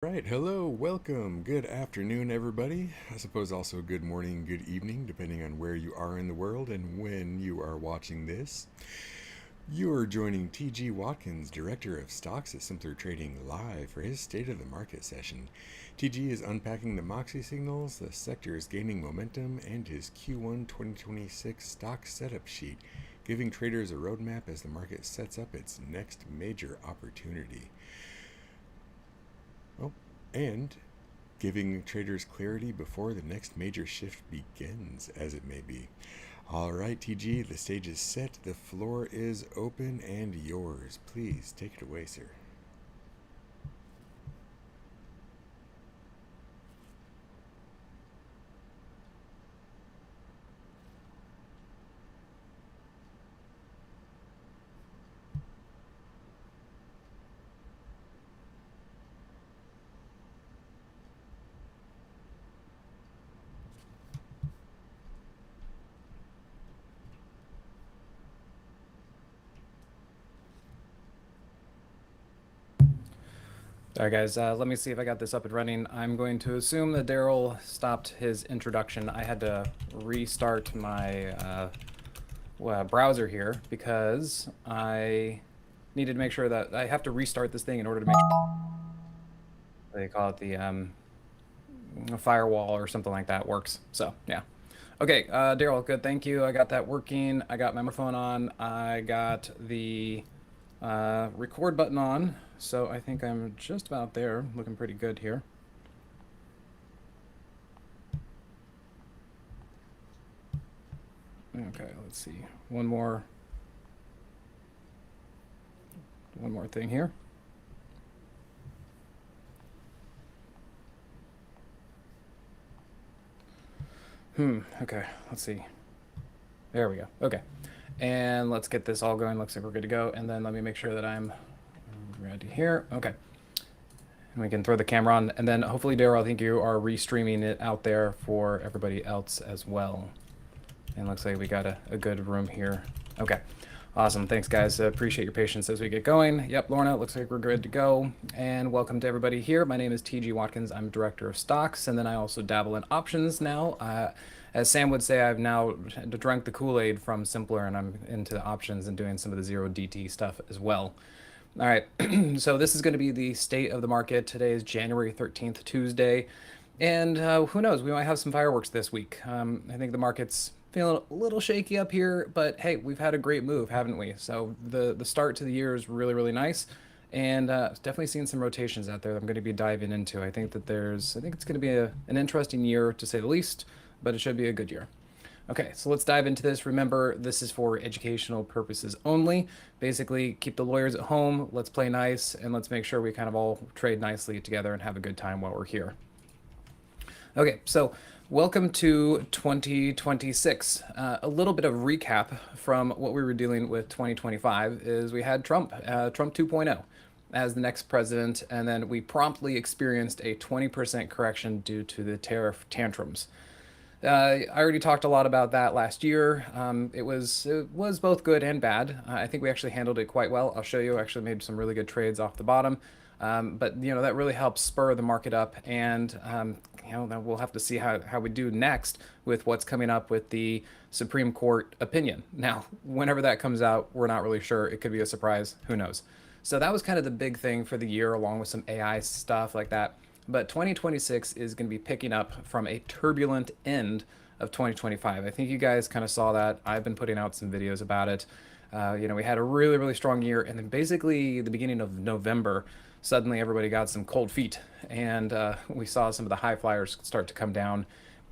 Right, hello, welcome, good afternoon, everybody. I suppose also good morning, good evening, depending on where you are in the world and when you are watching this. You are joining T.G. Watkins, Director of Stocks at Simpler Trading, live for his State of the Market session. TG is unpacking the Moxie signals, the sector is gaining momentum, and his Q1 2026 stock setup sheet, giving traders a roadmap as the market sets up its next major opportunity. Oh, and giving traders clarity before the next major shift begins, as it may be. All right, TG, the stage is set, the floor is open and yours. Please take it away, sir. All right, guys, let me see if I got this up and running. I'm going to assume that Daryl stopped his introduction. I had to restart my browser here because I needed to make sure that I have to restart this thing in order to make sure they call it the firewall or something like that works. So, yeah. Okay, Daryl, good. Thank you. I got that working. I got my microphone on. I got the record button on. So I think I'm just about there. Looking pretty good here. Okay, let's see. One more thing here. Okay, let's see. There we go. Okay. And let's get this all going. Looks like we're good to go. And then let me make sure that I'm ready here. Okay. And we can throw the camera on. And then hopefully, Daryl, I think you are restreaming it out there for everybody else as well. And looks like we got a good room here. Okay. Awesome. Thanks, guys. Appreciate your patience as we get going. Yep, Lorna, looks like we're good to go. And welcome to everybody here. My name is T.G. Watkins. I'm Director of Stocks, and then I also dabble in options now. As Sam would say, I've now drank the Kool-Aid from Simpler, and I'm into the options and doing some of the zero DT stuff as well. All right, so this is going to be the state of the market. Today is January 13th, Tuesday. And who knows, we might have some fireworks this week. I think the market's feeling a little shaky up here, but hey, we've had a great move, haven't we? So the start to the year is really, really nice. And definitely seeing some rotations out there that I'm going to be diving into. I think it's going to be an interesting year to say the least, but it should be a good year. Okay, so let's dive into this. Remember, this is for educational purposes only. Basically, keep the lawyers at home, let's play nice, and let's make sure we kind of all trade nicely together and have a good time while we're here. Okay, so welcome to 2026. A little bit of recap from what we were dealing with 2025 is we had Trump 2.0 as the next president, and then we promptly experienced a 20% correction due to the tariff tantrums. I already talked a lot about that last year. It was both good and bad. I think we actually handled it quite well. I'll show you. Actually made some really good trades off the bottom, but that really helps spur the market up. And then we'll have to see how we do next with what's coming up with the Supreme Court opinion. Now, whenever that comes out, we're not really sure. It could be a surprise. Who knows? So that was kind of the big thing for the year, along with some AI stuff like that. But 2026 is going to be picking up from a turbulent end of 2025. I think you guys kind of saw that. I've been putting out some videos about it. We had a really, really strong year, and then basically the beginning of November, suddenly everybody got some cold feet, and we saw some of the high flyers start to come down,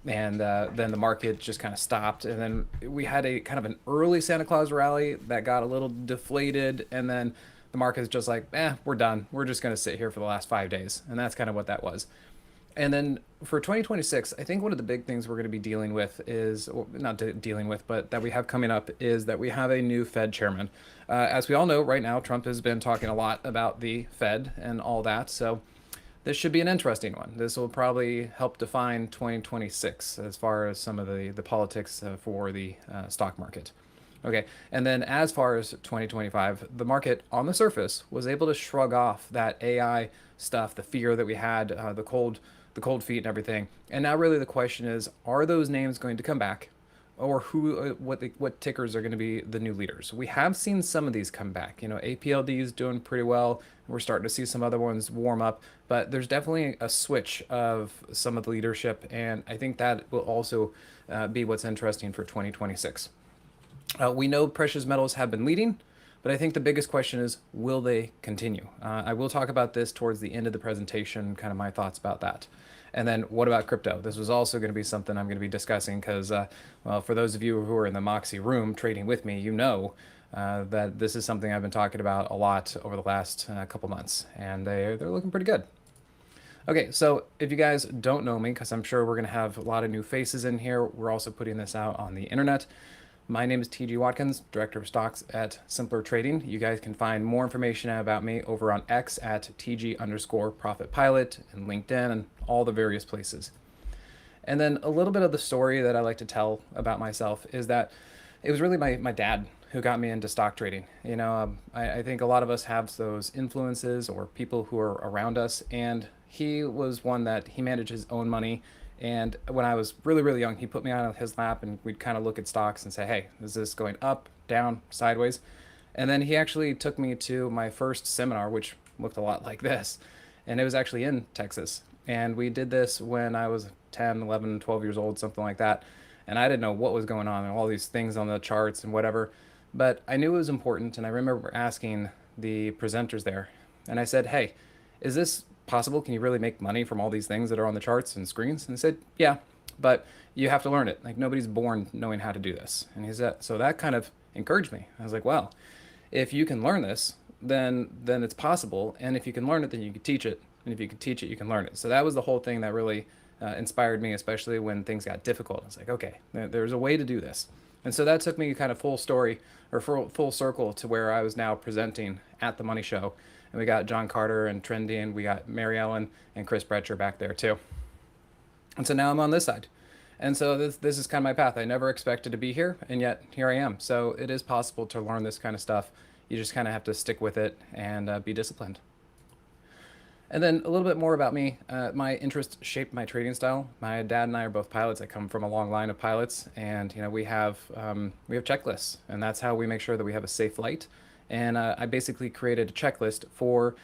and then the market just kind of stopped, and then we had a kind of an early Santa Claus rally that got a little deflated, and then the market is just like, we're done. We're just going to sit here for the last 5 days. And that's kind of what that was. And then for 2026, I think one of the big things we're going to be dealing with is, well, not dealing with, but that we have coming up is that we have a new Fed chairman. As we all know, right now, Trump has been talking a lot about the Fed and all that. So this should be an interesting one. This will probably help define 2026 as far as some of the politics for the stock market. Okay, and then as far as 2025, the market on the surface was able to shrug off that AI stuff, the fear that we had, the cold feet and everything. And now really the question is, are those names going to come back? Or what tickers are going to be the new leaders? We have seen some of these come back. You know, APLD is doing pretty well. We're starting to see some other ones warm up, but there's definitely a switch of some of the leadership, and I think that will also be what's interesting for 2026. We know precious metals have been leading, but I think the biggest question is, will they continue? I will talk about this towards the end of the presentation, kind of my thoughts about that. And then what about crypto? This was also going to be something I'm going to be discussing because, well, for those of you who are in the Moxie room trading with me, you know that this is something I've been talking about a lot over the last couple months, and they're looking pretty good. Okay, so if you guys don't know me, because I'm sure we're going to have a lot of new faces in here, we're also putting this out on the internet. My name is TG Watkins, Director of Stocks at Simpler Trading. You guys can find more information about me over on X at TG_Profit Pilot and LinkedIn and all the various places. And then a little bit of the story that I like to tell about myself is that it was really my dad who got me into stock trading. You know, I think a lot of us have those influences or people who are around us, and he was one that he managed his own money. And when I was really, really young, he put me on his lap and we'd kind of look at stocks and say, hey, is this going up, down, sideways? And then he actually took me to my first seminar, which looked a lot like this. And it was actually in Texas. And we did this when I was 10, 11, 12 years old, something like that. And I didn't know what was going on and all these things on the charts and whatever. But I knew it was important. And I remember asking the presenters there, and I said, hey, is this possible? Can you really make money from all these things that are on the charts and screens? And they said, yeah, but you have to learn it. Like, nobody's born knowing how to do this. And he said, so that kind of encouraged me. I was like, well, if you can learn this, then it's possible. And if you can learn it, then you can teach it. And if you can teach it, you can learn it. So that was the whole thing that really inspired me, especially when things got difficult. I was like, okay, there's a way to do this. And so that took me kind of full story or full circle to where I was now presenting at the Money Show. And we got John Carter and Trendy, and we got Mary Ellen and Chris Bretcher back there too. And so now I'm on this side. And so this is kind of my path. I never expected to be here, and yet here I am. So it is possible to learn this kind of stuff. You just kind of have to stick with it and be disciplined. And then a little bit more about me. My interest shaped my trading style. My dad and I are both pilots. I come from a long line of pilots, and you know we have checklists, and that's how we make sure that we have a safe flight. And I basically created a checklist for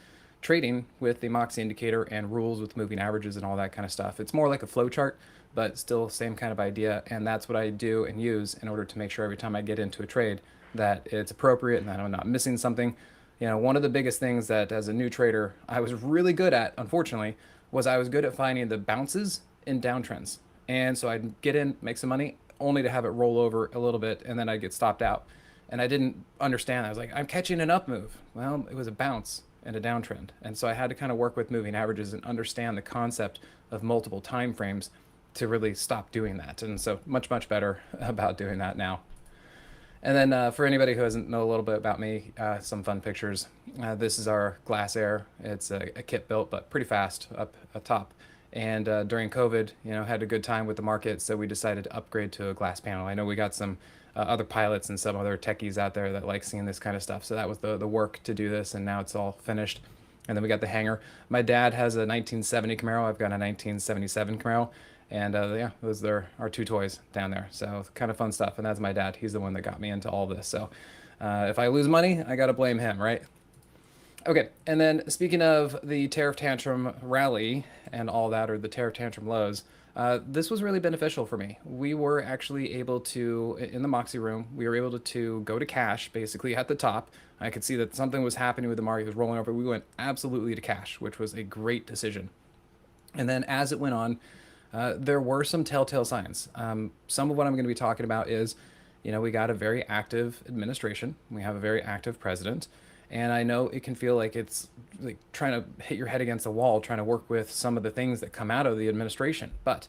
trading with the Moxie Indicator and rules with moving averages and all that kind of stuff. It's more like a flow chart, but still same kind of idea. And that's what I do and use in order to make sure every time I get into a trade that it's appropriate and that I'm not missing something. You know, one of the biggest things that as a new trader I was really good at, unfortunately, was I was good at finding the bounces in downtrends. And so I'd get in, make some money, only to have it roll over a little bit, and then I'd get stopped out. And I didn't understand. I was like, I'm catching an up move. Well, it was a bounce and a downtrend. And so I had to kind of work with moving averages and understand the concept of multiple time frames to really stop doing that. And so much, much better about doing that now. And then for anybody who doesn't know a little bit about me, some fun pictures. This is our glass air. It's a kit built, but pretty fast up top. And during COVID, you know, had a good time with the market, so we decided to upgrade to a glass panel. I know we got some other pilots and some other techies out there that like seeing this kind of stuff. So that was the work to do this, and now it's all finished. And then we got the hanger. My dad has a 1970 Camaro. I've got a 1977 Camaro. And yeah, those are our two toys down there. So kind of fun stuff. And that's my dad. He's the one that got me into all this. So if I lose money, I got to blame him, right? Okay, and then speaking of the tariff tantrum rally and all that, or the tariff tantrum lows, this was really beneficial for me. We were actually able to, in the Moxie room, we were able to go to cash basically at the top. I could see that something was happening with the market, it was rolling over. We went absolutely to cash, which was a great decision. And then as it went on, there were some telltale signs. Some of what I'm going to be talking about is, you know, we got a very active administration. We have a very active president. And I know it can feel like it's like trying to hit your head against the wall, trying to work with some of the things that come out of the administration. But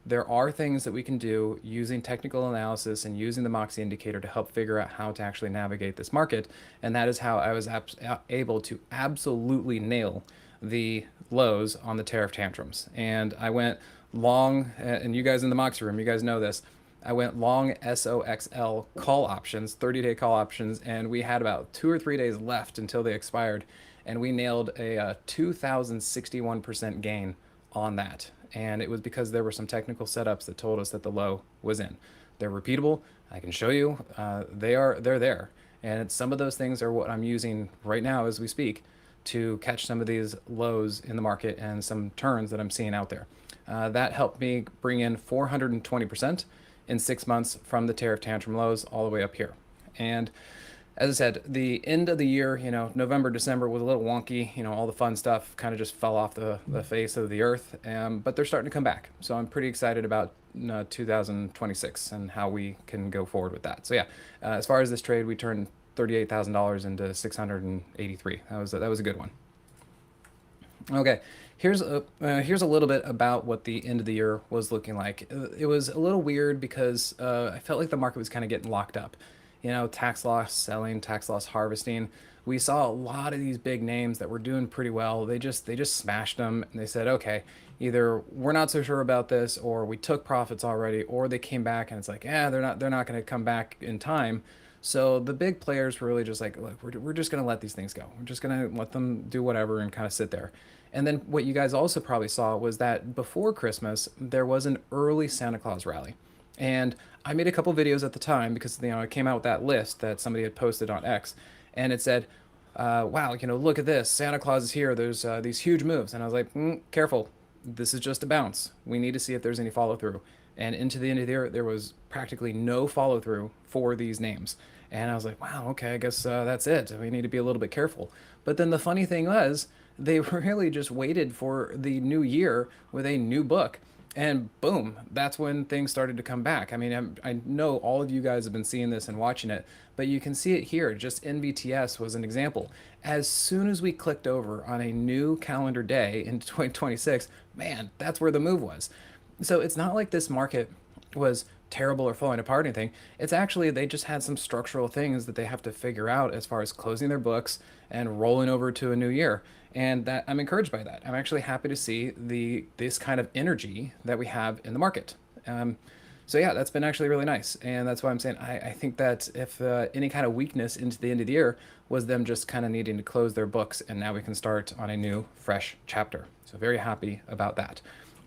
there are things that we can do using technical analysis and using the Moxie Indicator to help figure out how to actually navigate this market. And that is how I was able to absolutely nail the lows on the tariff tantrums. And I went long, and you guys in the Moxie room, you guys know this. I went long SOXL call options, 30-day call options, and we had about 2 or 3 days left until they expired, and we nailed a 2,061% gain on that. And it was because there were some technical setups that told us that the low was in. They're repeatable. I can show you. They're there, and some of those things are what I'm using right now as we speak to catch some of these lows in the market and some turns that I'm seeing out there. That helped me bring in 420% in 6 months from the tariff tantrum lows all the way up here. And as I said, the end of the year, November, December was a little wonky. All the fun stuff kind of just fell off the face of the earth, but they're starting to come back. So I'm pretty excited about 2026 and how we can go forward with that. So yeah, as far as this trade, we turned $38,000 into 683. That was a good one. Okay, here's a little bit about what the end of the year was looking like. It was a little weird because I felt like the market was kind of getting locked up. Tax loss selling, tax loss harvesting. We saw a lot of these big names that were doing pretty well. They just smashed them, and they said, okay, either we're not so sure about this, or we took profits already, or they came back and it's like, yeah, they're not going to come back in time. So the big players were really just like, look, we're just going to let these things go. We're just going to let them do whatever and kind of sit there. And then what you guys also probably saw was that before Christmas, there was an early Santa Claus rally. And I made a couple videos at the time because it came out with that list that somebody had posted on X, and it said, "Wow, look at this! Santa Claus is here. There's these huge moves." And I was like, "Careful, this is just a bounce. We need to see if there's any follow through." And into the end of the year, there was practically no follow through for these names. And I was like, "Wow, okay, I guess that's it. We need to be a little bit careful." But then the funny thing was, they really just waited for the new year with a new book. And boom, that's when things started to come back. I mean, I know all of you guys have been seeing this and watching it, but you can see it here. Just NVTS was an example. As soon as we clicked over on a new calendar day in 2026, man, that's where the move was. So it's not like this market was terrible or falling apart or anything. It's actually, they just had some structural things that they have to figure out as far as closing their books and rolling over to a new year. And that I'm encouraged by that. I'm actually happy to see this kind of energy that we have in the market. So yeah, that's been actually really nice. And that's why I'm saying I think that if any kind of weakness into the end of the year was them just kind of needing to close their books, and now we can start on a new, fresh chapter. So very happy about that.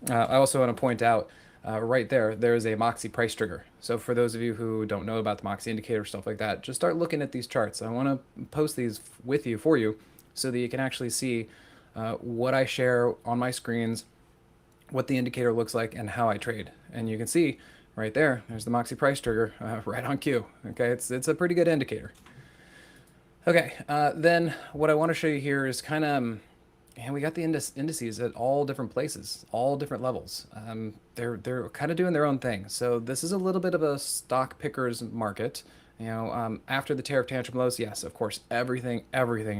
I also want to point out right there's a Moxie price trigger. So for those of you who don't know about the Moxie Indicator, stuff like that, just start looking at these charts. I want to post these with you for you so that you can actually see what I share on my screens, what the indicator looks like, and how I trade. And you can see right there's the Moxie price trigger right on cue. Okay, it's a pretty good indicator. Okay, then what I want to show you here is kind of, and we got the indices at all different places, all different levels. They're kind of doing their own thing. So this is a little bit of a stock pickers market. After the tariff tantrum lows, yes, of course, everything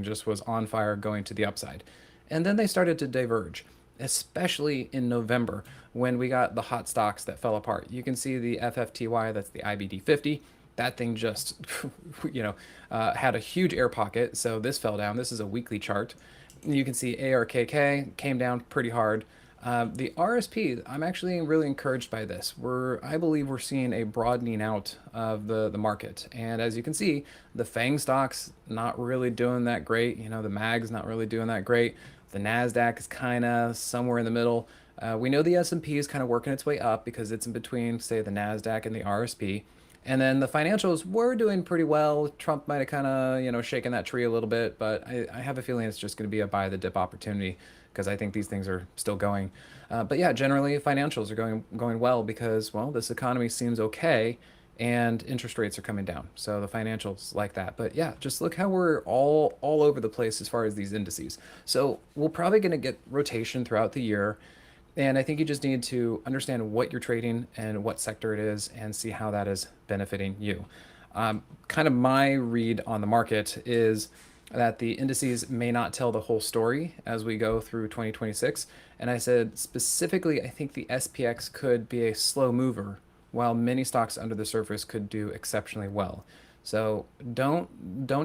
just was on fire going to the upside. And then they started to diverge, especially in November when we got the hot stocks that fell apart. You can see the FFTY, that's the IBD 50. That thing just, had a huge air pocket. So this fell down. This is a weekly chart. You can see ARKK came down pretty hard. The RSP, I'm actually really encouraged by this. I believe we're seeing a broadening out of the market. And as you can see, the FANG stocks not really doing that great. The MAG's not really doing that great. The NASDAQ is kind of somewhere in the middle. We know the S&P is kind of working its way up because it's in between, say, the NASDAQ and the RSP. And then the financials were doing pretty well. Trump might have kind of, shaken that tree a little bit, but I have a feeling it's just going to be a buy the dip opportunity because I think these things are still going. But yeah, generally financials are going well because, well, this economy seems okay and interest rates are coming down. So the financials like that. But yeah, just look how we're all over the place as far as these indices. So we're probably going to get rotation throughout the year. And I think you just need to understand what you're trading and what sector it is and see how that is benefiting you. Kind of my read on the market is that the indices may not tell the whole story as we go through 2026. And I said specifically, I think the SPX could be a slow mover while many stocks under the surface could do exceptionally well. So don't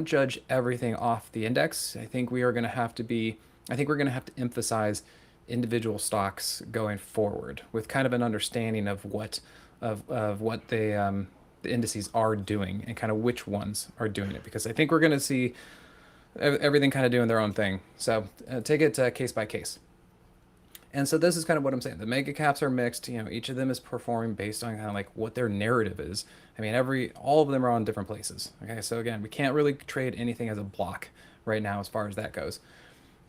judge everything off the index. I think we're going to have to emphasize individual stocks going forward with kind of an understanding of what of what the indices are doing and kind of which ones are doing it, because I think we're going to see everything kind of doing their own thing. So take it case by case. And so this is kind of what I'm saying. The mega caps are mixed. Each of them is performing based on kind of like what their narrative is. I mean, all of them are on different places. Okay, so again, we can't really trade anything as a block right now as far as that goes.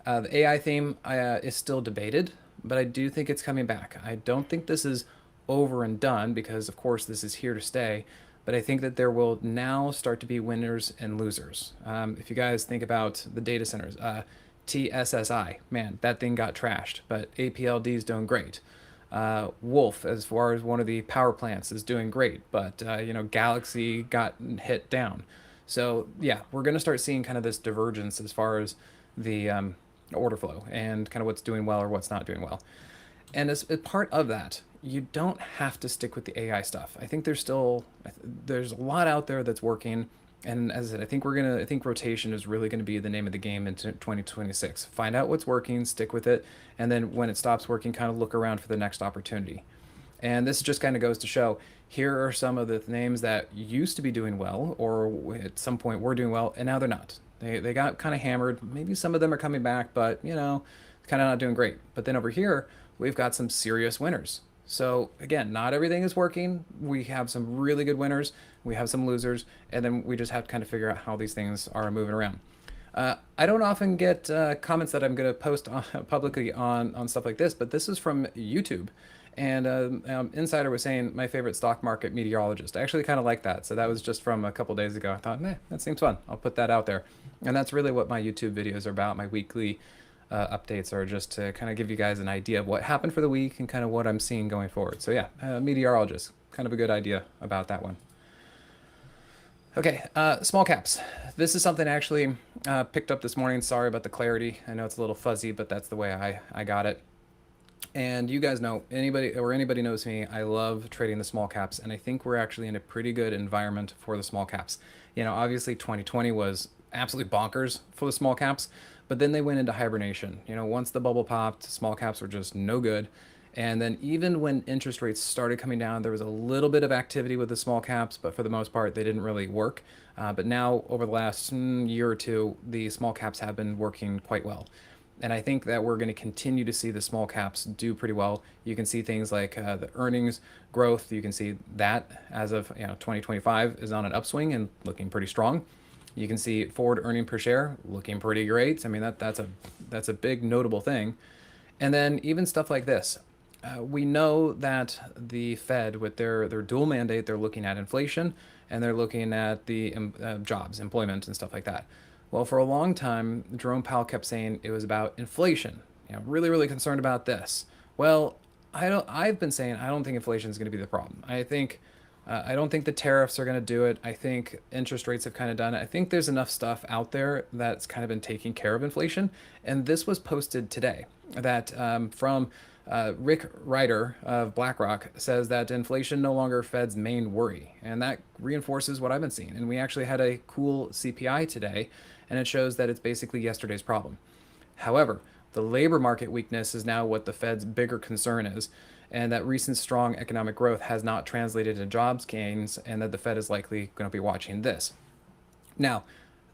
The AI theme is still debated, but I do think it's coming back. I don't think this is over and done because, of course, this is here to stay. But I think that there will now start to be winners and losers. If you guys think about the data centers, TSSI, man, that thing got trashed, but APLD is doing great. Wolf, as far as one of the power plants, is doing great, but Galaxy got hit down. So yeah, we're going to start seeing kind of this divergence as far as the order flow and kind of what's doing well or what's not doing well. And as a part of that, you don't have to stick with the AI stuff. I think there's a lot out there that's working. And as I said, I think rotation is really going to be the name of the game in 2026. Find out what's working, stick with it, and then when it stops working, kind of look around for the next opportunity. And this just kind of goes to show, here are some of the names that used to be doing well, or at some point were doing well, and now they're not. They got kind of hammered. Maybe some of them are coming back, but kind of not doing great. But then over here, we've got some serious winners. So again, not everything is working. We have some really good winners. We have some losers, and then we just have to kind of figure out how these things are moving around. I don't often get comments that I'm going to post publicly on stuff like this, but this is from YouTube. And Insider was saying my favorite stock market meteorologist. I actually kind of like that. So that was just from a couple days ago. I thought, that seems fun. I'll put that out there. And that's really what my YouTube videos are about. My weekly updates are just to kind of give you guys an idea of what happened for the week and kind of what I'm seeing going forward. So yeah, meteorologist, kind of a good idea about that one. Okay, small caps. This is something I actually picked up this morning. Sorry about the clarity. I know it's a little fuzzy, but that's the way I got it. And you guys know, anybody knows me, I love trading the small caps, and I think we're actually in a pretty good environment for the small caps. Obviously 2020 was absolutely bonkers for the small caps, but then they went into hibernation. Once the bubble popped, small caps were just no good. And then even when interest rates started coming down, there was a little bit of activity with the small caps, but for the most part, they didn't really work. But now, over the last year or two, the small caps have been working quite well. And I think that we're going to continue to see the small caps do pretty well. You can see things like the earnings growth. You can see that as of 2025 is on an upswing and looking pretty strong. You can see forward earning per share looking pretty great. I mean, that's a big notable thing. And then even stuff like this. We know that the Fed, with their dual mandate, they're looking at inflation and they're looking at the jobs, employment, and stuff like that. Well, for a long time, Jerome Powell kept saying it was about inflation. Really, really concerned about this. Well, I've been saying I don't think inflation is going to be the problem. I don't think the tariffs are going to do it. I think interest rates have kind of done it. I think there's enough stuff out there that's kind of been taking care of inflation. And this was posted today that from Rick Ryder of BlackRock says that inflation no longer Fed's main worry. And that reinforces what I've been seeing. And we actually had a cool CPI today, and it shows that it's basically yesterday's problem. However, the labor market weakness is now what the Fed's bigger concern is, and that recent strong economic growth has not translated into jobs gains, and that the Fed is likely going to be watching this. Now,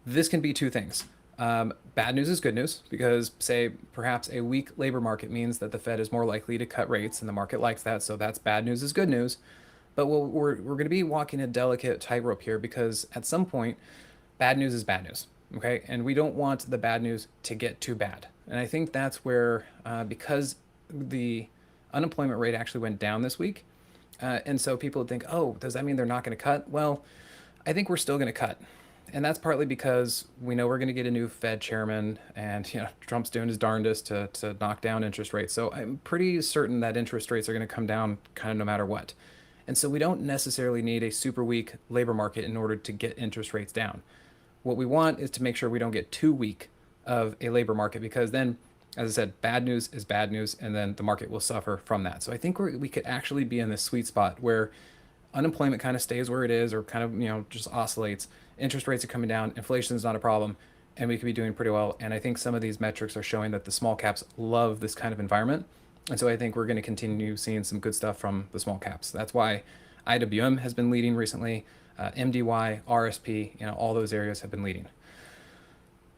this can be two things. Bad news is good news, because, say, perhaps a weak labor market means that the Fed is more likely to cut rates, and the market likes that, so that's bad news is good news. But we're going to be walking a delicate tightrope here, because at some point, bad news is bad news, okay? And we don't want the bad news to get too bad. And I think that's where, because the unemployment rate actually went down this week, and so people would think, oh, does that mean they're not going to cut? Well, I think we're still going to cut. And that's partly because we know we're going to get a new Fed chairman, and Trump's doing his darndest to knock down interest rates. So I'm pretty certain that interest rates are going to come down kind of no matter what. And so we don't necessarily need a super weak labor market in order to get interest rates down. What we want is to make sure we don't get too weak of a labor market, because then, as I said, bad news is bad news, and then the market will suffer from that. So I think we could actually be in this sweet spot where unemployment kind of stays where it is, or kind of just oscillates. Interest rates are coming down, inflation is not a problem, and we could be doing pretty well. And I think some of these metrics are showing that the small caps love this kind of environment. And so I think we're going to continue seeing some good stuff from the small caps. That's why IWM has been leading recently. MDY, RSP, all those areas have been leading.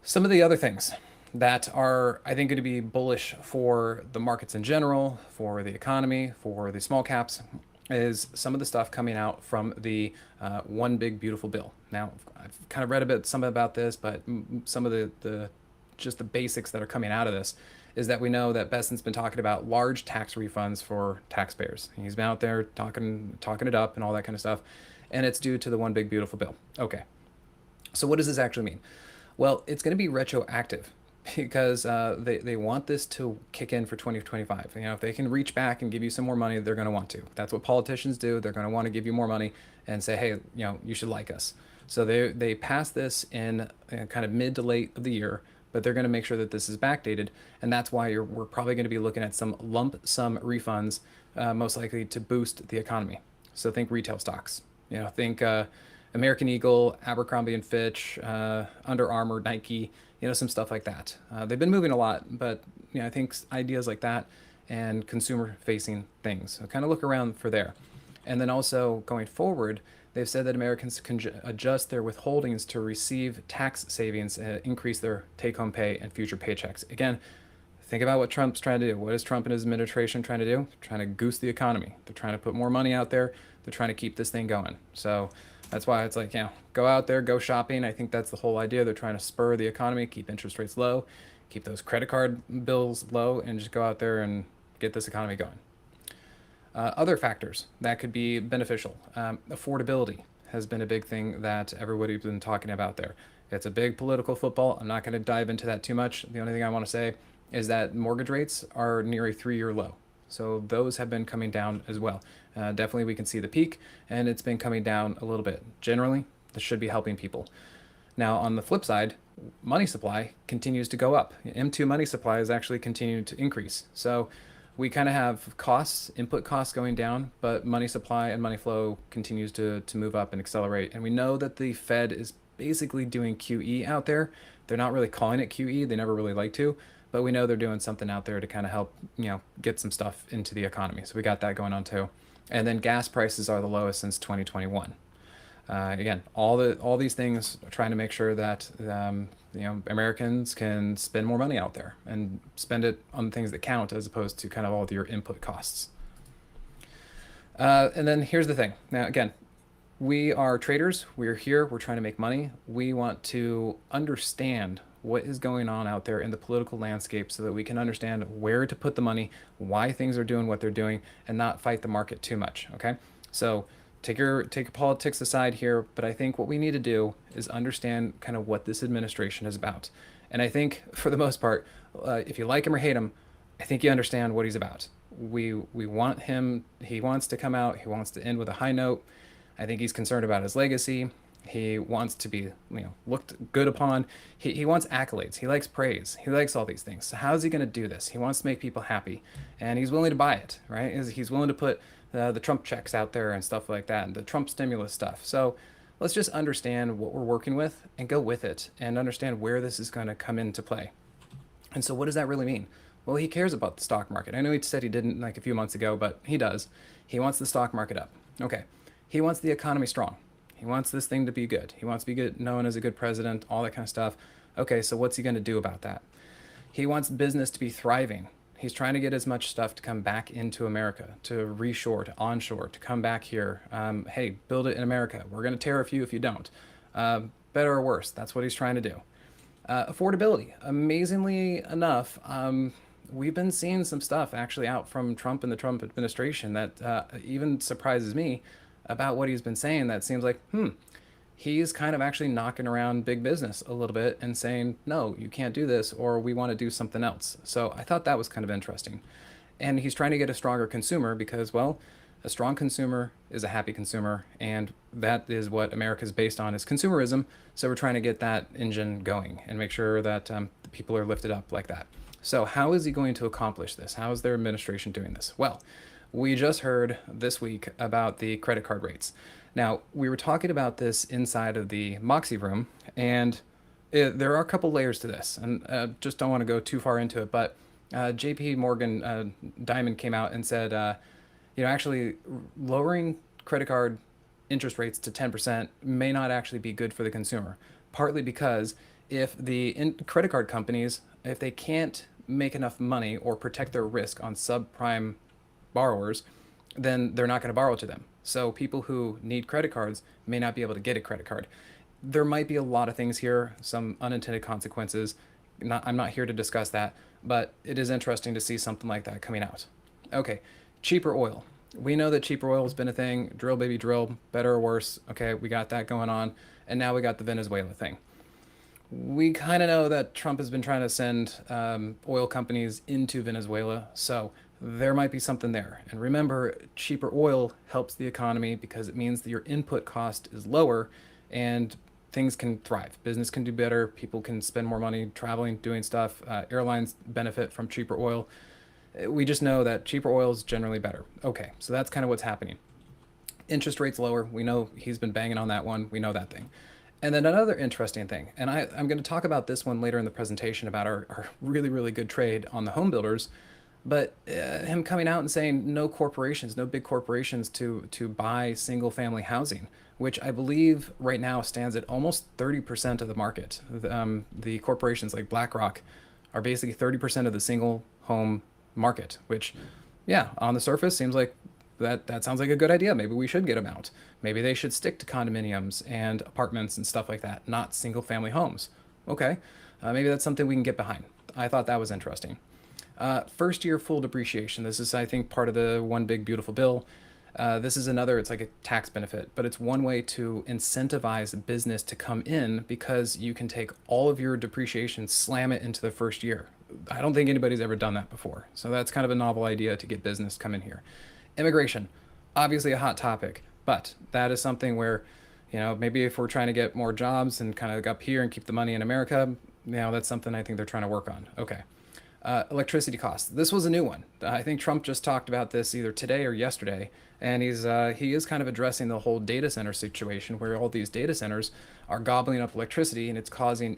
Some of the other things that are, I think, going to be bullish for the markets in general, for the economy, for the small caps, is some of the stuff coming out from the One Big Beautiful Bill. Now, I've kind of read some about this, but some of the just the basics that are coming out of this is that we know that Besson's been talking about large tax refunds for taxpayers. He's been out there talking it up and all that kind of stuff, and it's due to the One Big Beautiful Bill. Okay, so what does this actually mean? Well, it's going to be retroactive because they want this to kick in for 2025. If they can reach back and give you some more money, they're going to want to. That's what politicians do. They're going to want to give you more money and say, hey, you should like us. So they pass this in kind of mid to late of the year, but they're going to make sure that this is backdated, and that's why we're probably going to be looking at some lump sum refunds, most likely to boost the economy. So think retail stocks. Think American Eagle, Abercrombie and Fitch, Under Armour, Nike, some stuff like that. They've been moving a lot, but I think ideas like that and consumer-facing things. So kind of look around for there. And then also going forward, they've said that Americans can adjust their withholdings to receive tax savings, increase their take-home pay and future paychecks. Again, think about what Trump's trying to do. What is Trump and his administration trying to do? They're trying to goose the economy. They're trying to put more money out there. They're trying to keep this thing going. So that's why it's like, go out there, go shopping. I think that's the whole idea. They're trying to spur the economy, keep interest rates low, keep those credit card bills low, and just go out there and get this economy going. Other factors that could be beneficial. Affordability has been a big thing that everybody's been talking about there. It's a big political football. I'm not going to dive into that too much. The only thing I want to say is that mortgage rates are near a 3-year low. So those have been coming down as well. Definitely we can see the peak, and it's been coming down a little bit. Generally, this should be helping people. Now, on the flip side, money supply continues to go up. M2 money supply is actually continuing to increase. So we kind of have costs, input costs going down, but money supply and money flow continues to move up and accelerate. And we know that the Fed is basically doing QE out there. They're not really calling it QE. They never really like to, but we know they're doing something out there to kind of help, get some stuff into the economy. So we got that going on too. And then gas prices are the lowest since 2021. Again, all these things are trying to make sure that Americans can spend more money out there and spend it on things that count as opposed to kind of all of your input costs. And then here's the thing. Now, again, we are traders. We're here. We're trying to make money. We want to understand what is going on out there in the political landscape so that we can understand where to put the money, why things are doing what they're doing, and not fight the market too much. Okay, so take your politics aside here, but I think what we need to do is understand kind of what this administration is about. And I think for the most part, if you like him or hate him, I think you understand what he's about. We want him. He wants to come out. He wants to end with a high note. I think he's concerned about his legacy. He wants to be, looked good upon. He wants accolades. He likes praise. He likes all these things. So how is he going to do this? He wants to make people happy, and he's willing to buy it, right? He's willing to put the Trump checks out there and stuff like that, and the Trump stimulus stuff. So let's just understand what we're working with and go with it and understand where this is going to come into play. And so what does that really mean? Well, he cares about the stock market. I know he said he didn't like a few months ago, but he does. He wants the stock market up. Okay. He wants the economy strong. He wants this thing to be good. He wants to be good, known as a good president, all that kind of stuff. Okay, so what's he going to do about that? He wants business to be thriving. He's trying to get as much stuff to come back into America, to reshore, to onshore, to come back here. Hey, build it in America. We're going to tariff you if you don't. Better or worse, that's what he's trying to do. Affordability. Amazingly enough, we've been seeing some stuff actually out from Trump and the Trump administration that even surprises me about what he's been saying. That seems like, he's kind of actually knocking around big business a little bit and saying, no, you can't do this, or we want to do something else. So I thought that was kind of interesting. And he's trying to get a stronger consumer because, well, a strong consumer is a happy consumer, and that is what America is based on, is consumerism. So we're trying to get that engine going and make sure that the people are lifted up like that. So how is he going to accomplish this? How is their administration doing this? Well, we just heard this week about the credit card rates. Now, we were talking about this inside of the Moxie room, and there are a couple layers to this, and just don't want to go too far into it, but JP Morgan Diamond came out and said, actually lowering credit card interest rates to 10% may not actually be good for the consumer. Partly because if the credit card companies, if they can't make enough money or protect their risk on subprime borrowers, then they're not going to borrow to them. So people who need credit cards may not be able to get a credit card. There might be a lot of things here, some unintended consequences. I'm not here to discuss that, but it is interesting to see something like that coming out. Okay, cheaper oil. We know that cheaper oil has been a thing. Drill, baby, drill, better or worse. Okay, we got that going on. And now we got the Venezuela thing. We kind of know that Trump has been trying to send oil companies into Venezuela. So there might be something there. And remember, cheaper oil helps the economy because it means that your input cost is lower and things can thrive. Business can do better. People can spend more money traveling, doing stuff. Airlines benefit from cheaper oil. We just know that cheaper oil is generally better. Okay, so that's kind of what's happening. Interest rates lower. We know he's been banging on that one. We know that thing. And then another interesting thing, and I'm going to talk about this one later in the presentation about our really, really good trade on the home builders, but him coming out and saying no corporations, no big corporations to buy single family housing, which I believe right now stands at almost 30% of the market. The corporations like BlackRock are basically 30% of the single home market, which, yeah, on the surface seems like that sounds like a good idea. Maybe we should get them out. Maybe they should stick to condominiums and apartments and stuff like that, not single family homes. Okay, maybe that's something we can get behind. I thought that was interesting. First year full depreciation. This is, I think, part of the one big beautiful bill. This is another, it's like a tax benefit, but it's one way to incentivize business to come in because you can take all of your depreciation, slam it into the first year. I don't think anybody's ever done that before. So that's kind of a novel idea to get business come in here. Immigration, obviously a hot topic, but that is something where, maybe if we're trying to get more jobs and kind of up here and keep the money in America, that's something I think they're trying to work on. Okay. Electricity costs. This was a new one. I think Trump just talked about this either today or yesterday, and he is kind of addressing the whole data center situation where all these data centers are gobbling up electricity and it's causing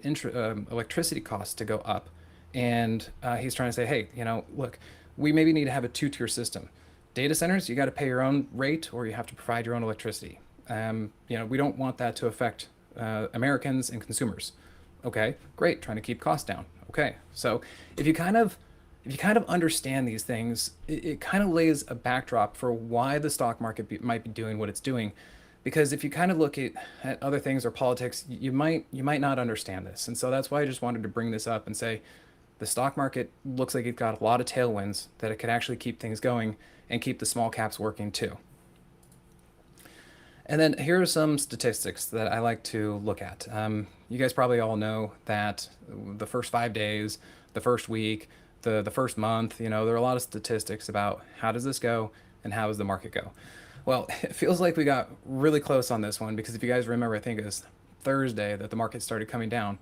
electricity costs to go up. And he's trying to say, hey, look, we maybe need to have a two-tier system. Data centers, you got to pay your own rate or you have to provide your own electricity. We don't want that to affect Americans and consumers. Okay, great, trying to keep costs down. Okay, so if you kind of understand these things, it kind of lays a backdrop for why the stock market might be doing what it's doing. Because if you kind of look at other things or politics, you might not understand this. And so that's why I just wanted to bring this up and say the stock market looks like it's got a lot of tailwinds that it could actually keep things going and keep the small caps working too. And then here are some statistics that I like to look at. You guys probably all know that the first 5 days, the first week, the first month, there are a lot of statistics about how does this go and how does the market go. Well, it feels like we got really close on this one because if you guys remember, I think it was Thursday that the market started coming down.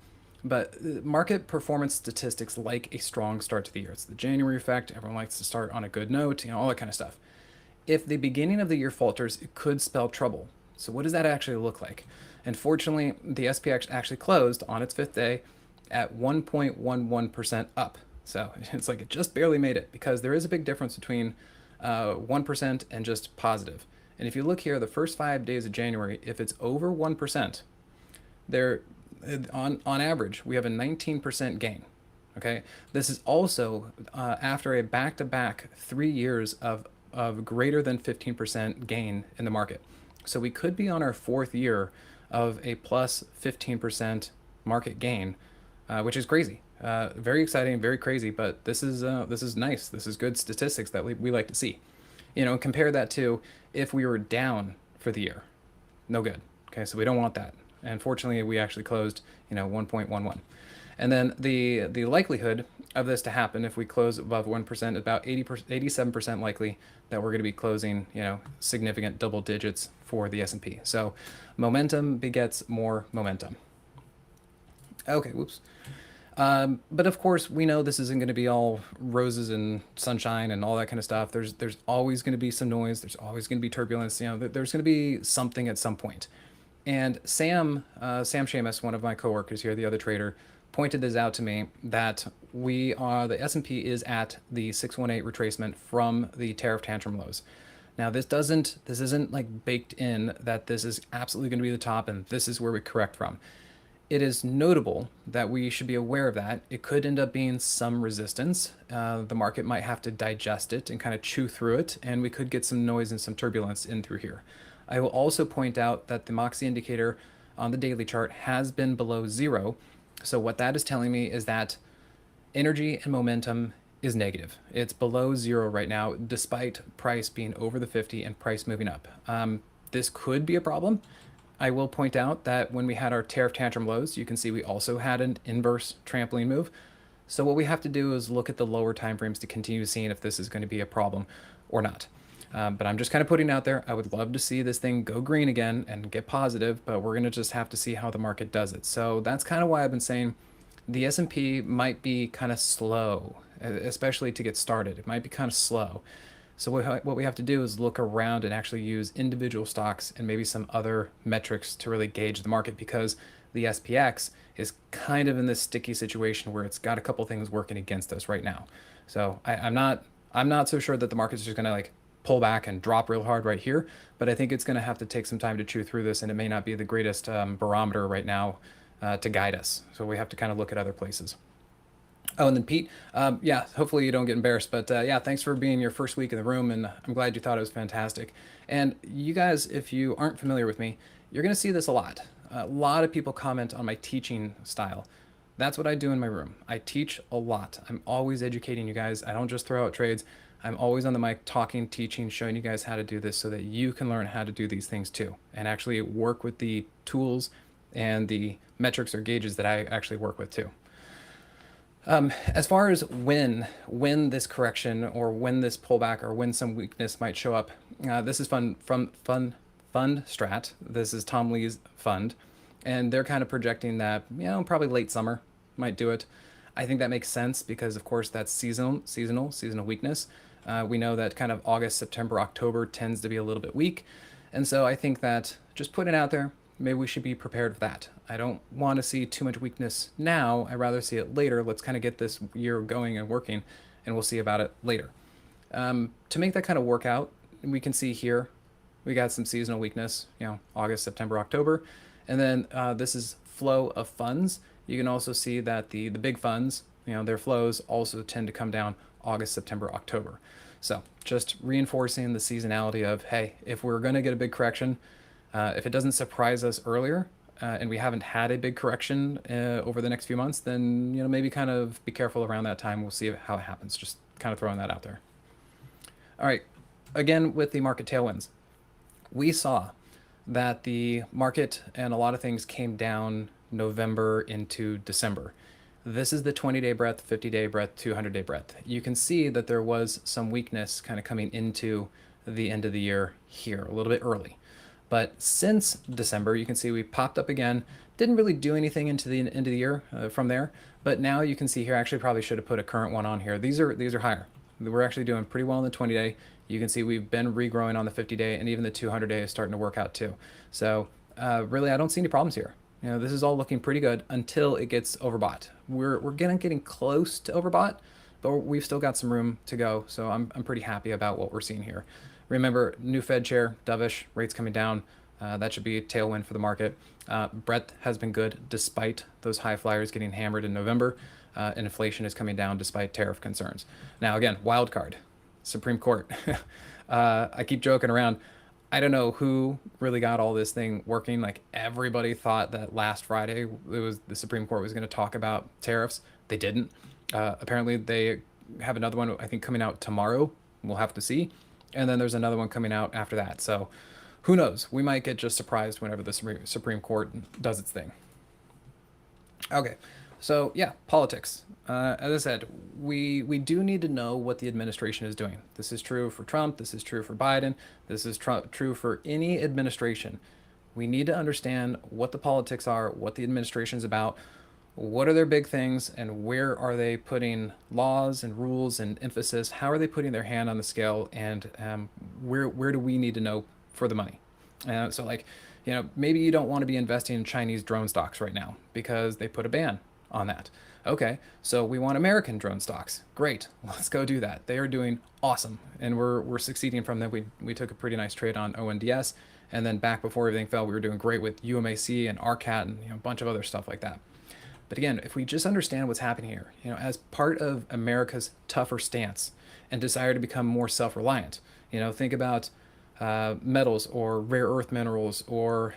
But market performance statistics like a strong start to the year. It's the January effect. Everyone likes to start on a good note, all that kind of stuff. If the beginning of the year falters, it could spell trouble. So what does that actually look like? Unfortunately, the SPX actually closed on its fifth day at 1.11% up. So it's like it just barely made it because there is a big difference between 1% and just positive. And if you look here, the first 5 days of January, if it's over 1%, there on average, we have a 19% gain. Okay, this is also after a back-to-back 3 years of greater than 15% gain in the market. So we could be on our fourth year of a plus 15% market gain, which is crazy. Very exciting, very crazy, but this is nice. This is good statistics that we like to see. Compare that to if we were down for the year. No good. Okay, so we don't want that. And fortunately, we actually closed, 1.11. And then the likelihood of this to happen if we close above 1%, about 87% likely that we're going to be closing, significant double digits for the S&P. So momentum begets more momentum. Okay, whoops. But of course, we know this isn't going to be all roses and sunshine and all that kind of stuff. There's always going to be some noise. There's always going to be turbulence. There's going to be something at some point. And Sam Shamus, one of my coworkers here, the other trader, pointed this out to me that the S&P is at the 618 retracement from the tariff tantrum lows. Now this isn't like baked in that this is absolutely going to be the top and this is where we correct from. It is notable that we should be aware of that. It could end up being some resistance. The market might have to digest it and kind of chew through it, and we could get some noise and some turbulence in through here. I will also point out that the Moxie indicator on the daily chart has been below zero. So what that is telling me is that energy and momentum is negative. It's below zero right now, despite price being over the 50 and price moving up. This could be a problem. I will point out that when we had our tariff tantrum lows, you can see we also had an inverse trampoline move. So what we have to do is look at the lower timeframes to continue seeing if this is going to be a problem or not. But I'm just kind of putting out there, I would love to see this thing go green again and get positive, but we're going to just have to see how the market does it. So that's kind of why I've been saying the S&P might be kind of slow, especially to get started. It might be kind of slow. So what we have to do is look around and actually use individual stocks and maybe some other metrics to really gauge the market, because the SPX is kind of in this sticky situation where it's got a couple things working against us right now. So I'm not so sure that the market's just going to like pull back and drop real hard right here, but I think it's going to have to take some time to chew through this, and it may not be the greatest barometer right now to guide us. So we have to kind of look at other places. Oh, and then Pete, yeah, hopefully you don't get embarrassed, but yeah, thanks for being your first week in the room, and I'm glad you thought it was fantastic. And you guys, if you aren't familiar with me, you're going to see this a lot. A lot of people comment on my teaching style. That's what I do in my room. I teach a lot. I'm always educating you guys. I don't just throw out trades. I'm always on the mic talking, teaching, showing you guys how to do this so that you can learn how to do these things too, and actually work with the tools and the metrics or gauges that I actually work with too. As far as when this correction or when this pullback or when some weakness might show up, this is fund strat. This is Tom Lee's fund, and they're kind of projecting that probably late summer might do it. I think that makes sense because of course that's seasonal weakness. We know that kind of August, September, October tends to be a little bit weak, and so I think that just putting it out there, maybe we should be prepared for that. I don't want to see too much weakness now. I'd rather see it later. Let's kind of get this year going and working, and we'll see about it later. To make that kind of work out, we can see here, we got some seasonal weakness, August, September, October. And then this is flow of funds. You can also see that the big funds, their flows also tend to come down August, September, October. So just reinforcing the seasonality of, hey, if we're going to get a big correction, if it doesn't surprise us earlier, and we haven't had a big correction over the next few months, then maybe kind of be careful around that time. We'll see how it happens. Just kind of throwing that out there. All right. Again, with the market tailwinds, we saw that the market and a lot of things came down November into December. This is the 20-day breadth, 50-day breadth, 200-day breadth. You can see that there was some weakness kind of coming into the end of the year here a little bit early. But since December, you can see we popped up again. Didn't really do anything into the end of the year from there. But now you can see here, actually probably should have put a current one on here. These are higher. We're actually doing pretty well in the 20-day. You can see we've been regrowing on the 50-day, and even the 200-day is starting to work out too. So really, I don't see any problems here. This is all looking pretty good until it gets overbought. We're getting close to overbought, but we've still got some room to go. So I'm pretty happy about what we're seeing here. Remember, new Fed chair, dovish, rates coming down. That should be a tailwind for the market. Breadth has been good despite those high flyers getting hammered in November. And inflation is coming down despite tariff concerns. Now, again, wild card, Supreme Court. I keep joking around. I don't know who really got all this thing working. Like everybody thought that last Friday the Supreme Court was going to talk about tariffs. They didn't. Apparently, they have another one I think coming out tomorrow. We'll have to see. And then there's another one coming out after that. So who knows? We might get just surprised whenever the Supreme Court does its thing. Okay. So yeah, politics. As I said, we do need to know what the administration is doing. This is true for Trump. This is true for Biden. This is true for any administration. We need to understand what the politics are, what the administration is about, what are their big things, and where are they putting laws and rules and emphasis? How are they putting their hand on the scale, and where do we need to know for the money? So like, maybe you don't want to be investing in Chinese drone stocks right now because they put a ban on that. Okay, so we want American drone stocks. Great, let's go do that. They are doing awesome, and we're succeeding from them. We took a pretty nice trade on ONDS, and then back before everything fell, we were doing great with UMAC and RCAT and a bunch of other stuff like that. But again, if we just understand what's happening here, as part of America's tougher stance and desire to become more self-reliant, think about metals or rare earth minerals or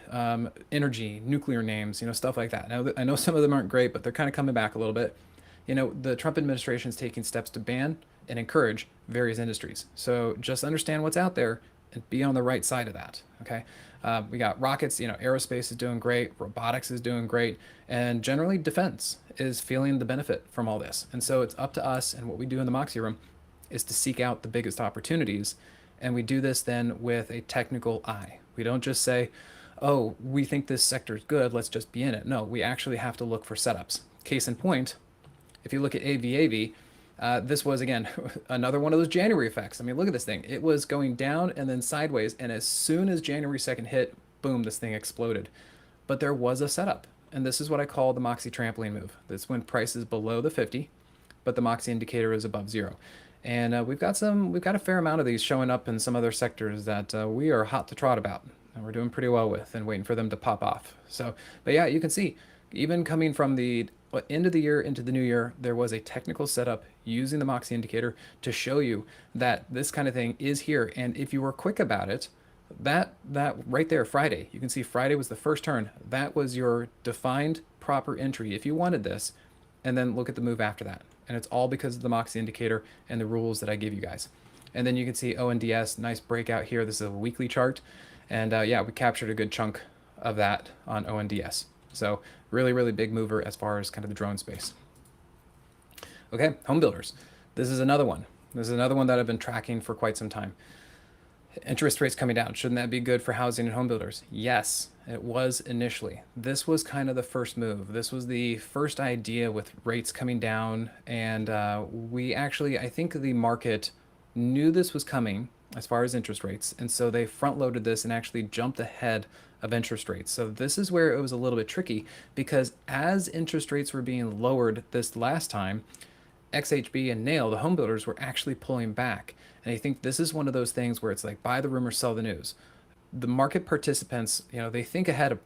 energy, nuclear names, stuff like that. Now, I know some of them aren't great, but they're kind of coming back a little bit. The Trump administration is taking steps to ban and encourage various industries. So just understand what's out there and be on the right side of that. Okay. We got rockets, aerospace is doing great, robotics is doing great, and generally defense is feeling the benefit from all this. And so it's up to us, and what we do in the Moxie room is to seek out the biggest opportunities. And we do this then with a technical eye. We don't just say, oh, we think this sector is good, let's just be in it. No, we actually have to look for setups. Case in point, if you look at AVAV, this was, again, another one of those January effects. I mean, look at this thing. It was going down and then sideways, and as soon as January 2nd hit, boom, this thing exploded. But there was a setup, and this is what I call the Moxie trampoline move. That's when price is below the 50, but the Moxie indicator is above 0. And we've got a fair amount of these showing up in some other sectors that we are hot to trot about, and we're doing pretty well with, and waiting for them to pop off. So, but yeah, you can see, even coming from the end of the year into the new year, there was a technical setup using the Moxie indicator to show you that this kind of thing is here. And if you were quick about it, that right there, Friday, you can see Friday was the first turn. That was your defined proper entry if you wanted this. And then look at the move after that. And it's all because of the Moxie indicator and the rules that I give you guys. And then you can see ONDS, nice breakout here. This is a weekly chart. And yeah, we captured a good chunk of that on ONDS. So really, really big mover as far as kind of the drone space. Okay, home builders. This is another one. This is another one that I've been tracking for quite some time. Interest rates coming down. Shouldn't that be good for housing and home builders? Yes, it was initially. This was kind of the first move. This was the first idea with rates coming down. And we actually, I think the market knew this was coming as far as interest rates. And so they front loaded this and actually jumped ahead of interest rates. So this is where it was a little bit tricky, because as interest rates were being lowered this last time, XHB and Nail, the home builders, were actually pulling back. And I think this is one of those things where it's like buy the rumor, sell the news. The market participants, they think ahead.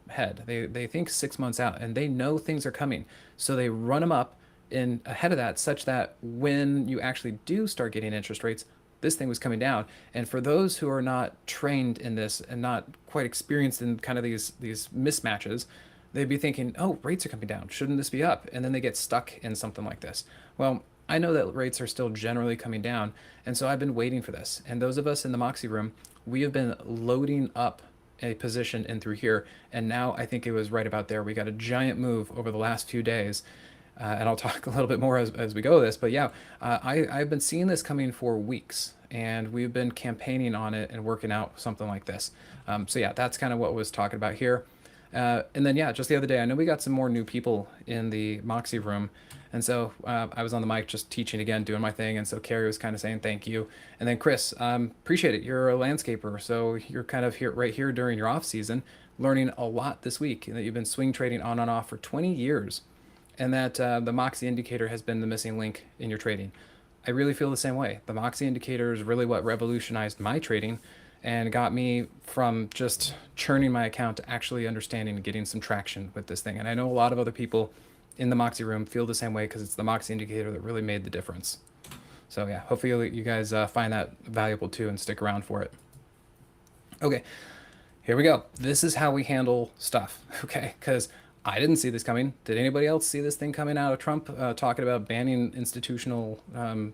They think 6 months out, and they know things are coming. So they run them up in ahead of that, such that when you actually do start getting interest rates, this thing was coming down. And for those who are not trained in this and not quite experienced in kind of these mismatches, they'd be thinking, oh, rates are coming down. Shouldn't this be up? And then they get stuck in something like this. Well, I know that rates are still generally coming down. And so I've been waiting for this. And those of us in the Moxie room, we have been loading up a position in through here. And now I think it was right about there. We got a giant move over the last few days. And I'll talk a little bit more as we go this. But yeah, I've been seeing this coming for weeks. And we've been campaigning on it and working out something like this. So yeah, that's kind of what was talking about here. And then, yeah, just the other day, I know we got some more new people in the Moxie room. And so I was on the mic just teaching again, doing my thing. And so Carrie was kind of saying thank you. And then Chris, appreciate it. You're a landscaper. So you're kind of here right here during your off season, learning a lot this week. And that you've been swing trading on and off for 20 years. And that the Moxie indicator has been the missing link in your trading. I really feel the same way. The Moxie indicator is really what revolutionized my trading and got me from just churning my account to actually understanding and getting some traction with this thing. And I know a lot of other people in the Moxie room feel the same way, because it's the Moxie indicator that really made the difference. So yeah, hopefully you guys find that valuable too and stick around for it. Okay, here we go. This is how we handle stuff, okay? Because I didn't see this coming. Did anybody else see this thing coming out of Trump talking about banning institutional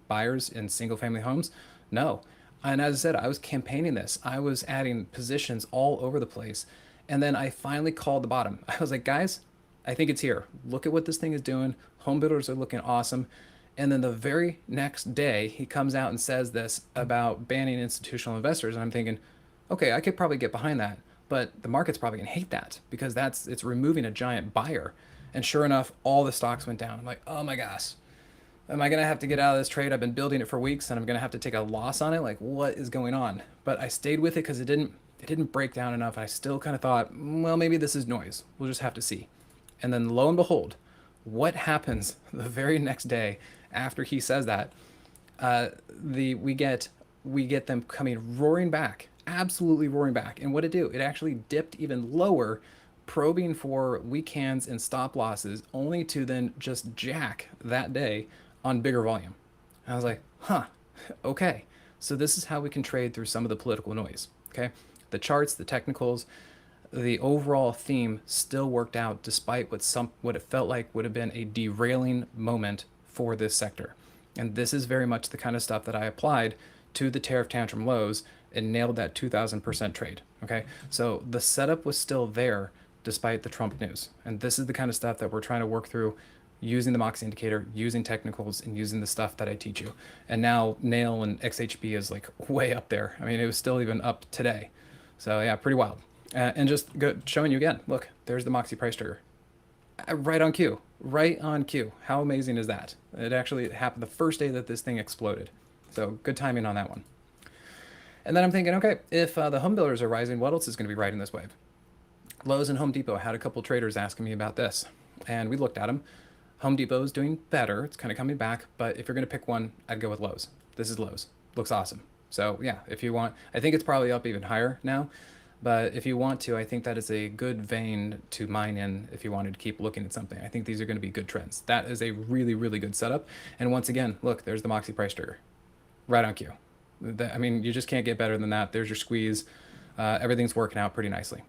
buyers in single-family homes? No. And as I said, I was campaigning this. I was adding positions all over the place. And then I finally called the bottom. I was like, guys, I think it's here. Look at what this thing is doing. Home builders are looking awesome. And then the very next day, he comes out and says this about banning institutional investors. And I'm thinking, okay, I could probably get behind that. But the market's probably gonna hate that, because it's removing a giant buyer. And sure enough, all the stocks went down. I'm like, oh my gosh, am I gonna have to get out of this trade? I've been building it for weeks and I'm gonna have to take a loss on it. Like, what is going on? But I stayed with it because it didn't break down enough. I still kind of thought, well, maybe this is noise. We'll just have to see. And then lo and behold, What happens the very next day after he says that? We get them coming roaring back, absolutely roaring back. And what it do? It actually dipped even lower, probing for weak hands and stop losses, only to then just jack that day on bigger volume. And I was like, huh, okay. So this is how we can trade through some of the political noise. Okay, the charts, the technicals, the overall theme still worked out despite what it felt like would have been a derailing moment for this sector. And this is very much the kind of stuff that I applied to the tariff tantrum lows and nailed that 2000% trade. Okay, so the setup was still there despite the Trump news. And this is the kind of stuff that we're trying to work through using the Moxie Indicator, using technicals, and using the stuff that I teach you. And now Nail and XHB is like way up there. I mean, it was still even up today. So yeah, pretty wild. And just showing you again, look, there's the Moxie price trigger. Right on cue. Right on cue. How amazing is that? It actually happened the first day that this thing exploded. So good timing on that one. And then I'm thinking, okay, if the home builders are rising, what else is going to be riding this wave? Lowe's and Home Depot had a couple traders asking me about this. And we looked at them. Home Depot is doing better. It's kind of coming back. But if you're going to pick one, I'd go with Lowe's. This is Lowe's. Looks awesome. So yeah, if you want, I think it's probably up even higher now. But if you want to, I think that is a good vein to mine in if you wanted to keep looking at something. I think these are going to be good trends. That is a really, really good setup. And once again, look, there's the Moxie price trigger. Right on cue. I mean, you just can't get better than that. There's your squeeze. Everything's working out pretty nicely.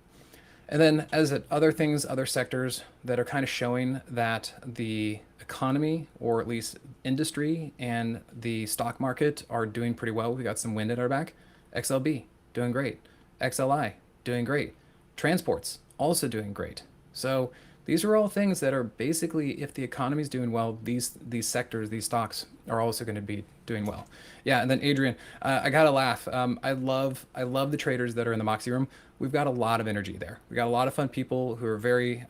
And then as other things, other sectors that are kind of showing that the economy, or at least industry and the stock market, are doing pretty well. We got some wind at our back. XLB doing great. XLI doing great. Transports also doing great. So these are all things that are basically, if the economy is doing well, these sectors, these stocks are also going to be doing well. Yeah, and then Adrian, I gotta laugh. I love the traders that are in the Moxie room. We've got a lot of energy there. We got a lot of fun people who are very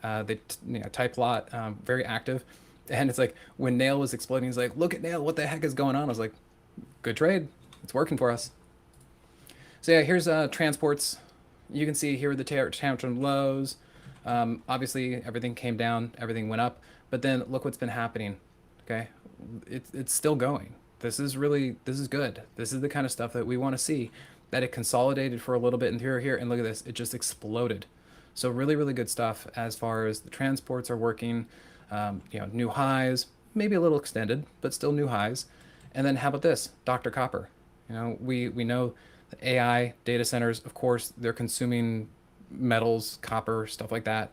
type a lot, very active. And it's like when Nail was exploding, he's like, "Look at Nail, what the heck is going on?" I was like, "Good trade, it's working for us." So yeah, here's transports. You can see here the tantrum lows. Obviously, everything came down, everything went up, but then look what's been happening. Okay, it's still going. This is good. This is the kind of stuff that we want to see. That it consolidated for a little bit and here, and look at this, it just exploded. So really, really good stuff as far as the transports are working. New highs, maybe a little extended, but still new highs. And then how about this, Dr. Copper? We know the AI data centers, of course, they're consuming metals, copper, stuff like that.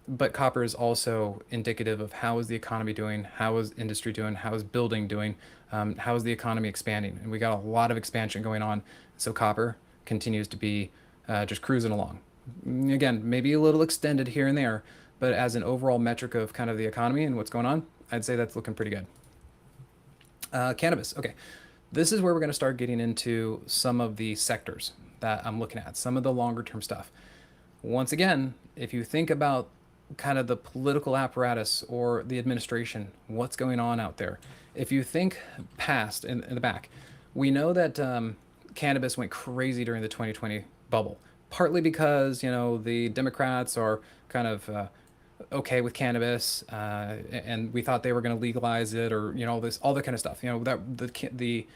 But copper is also indicative of how is the economy doing, how is industry doing, how is building doing, how is the economy expanding. And we got a lot of expansion going on. So copper continues to be just cruising along. Again, maybe a little extended here and there, but as an overall metric of kind of the economy and what's going on, I'd say that's looking pretty good. Cannabis. Okay. This is where we're going to start getting into some of the sectors that I'm looking at, some of the longer term stuff. Once again, if you think about kind of the political apparatus or the administration, what's going on out there, if you think past in the back, we know that cannabis went crazy during the 2020 bubble, partly because, the Democrats are kind of okay with cannabis, and we thought they were going to legalize it, or all that kind of stuff. The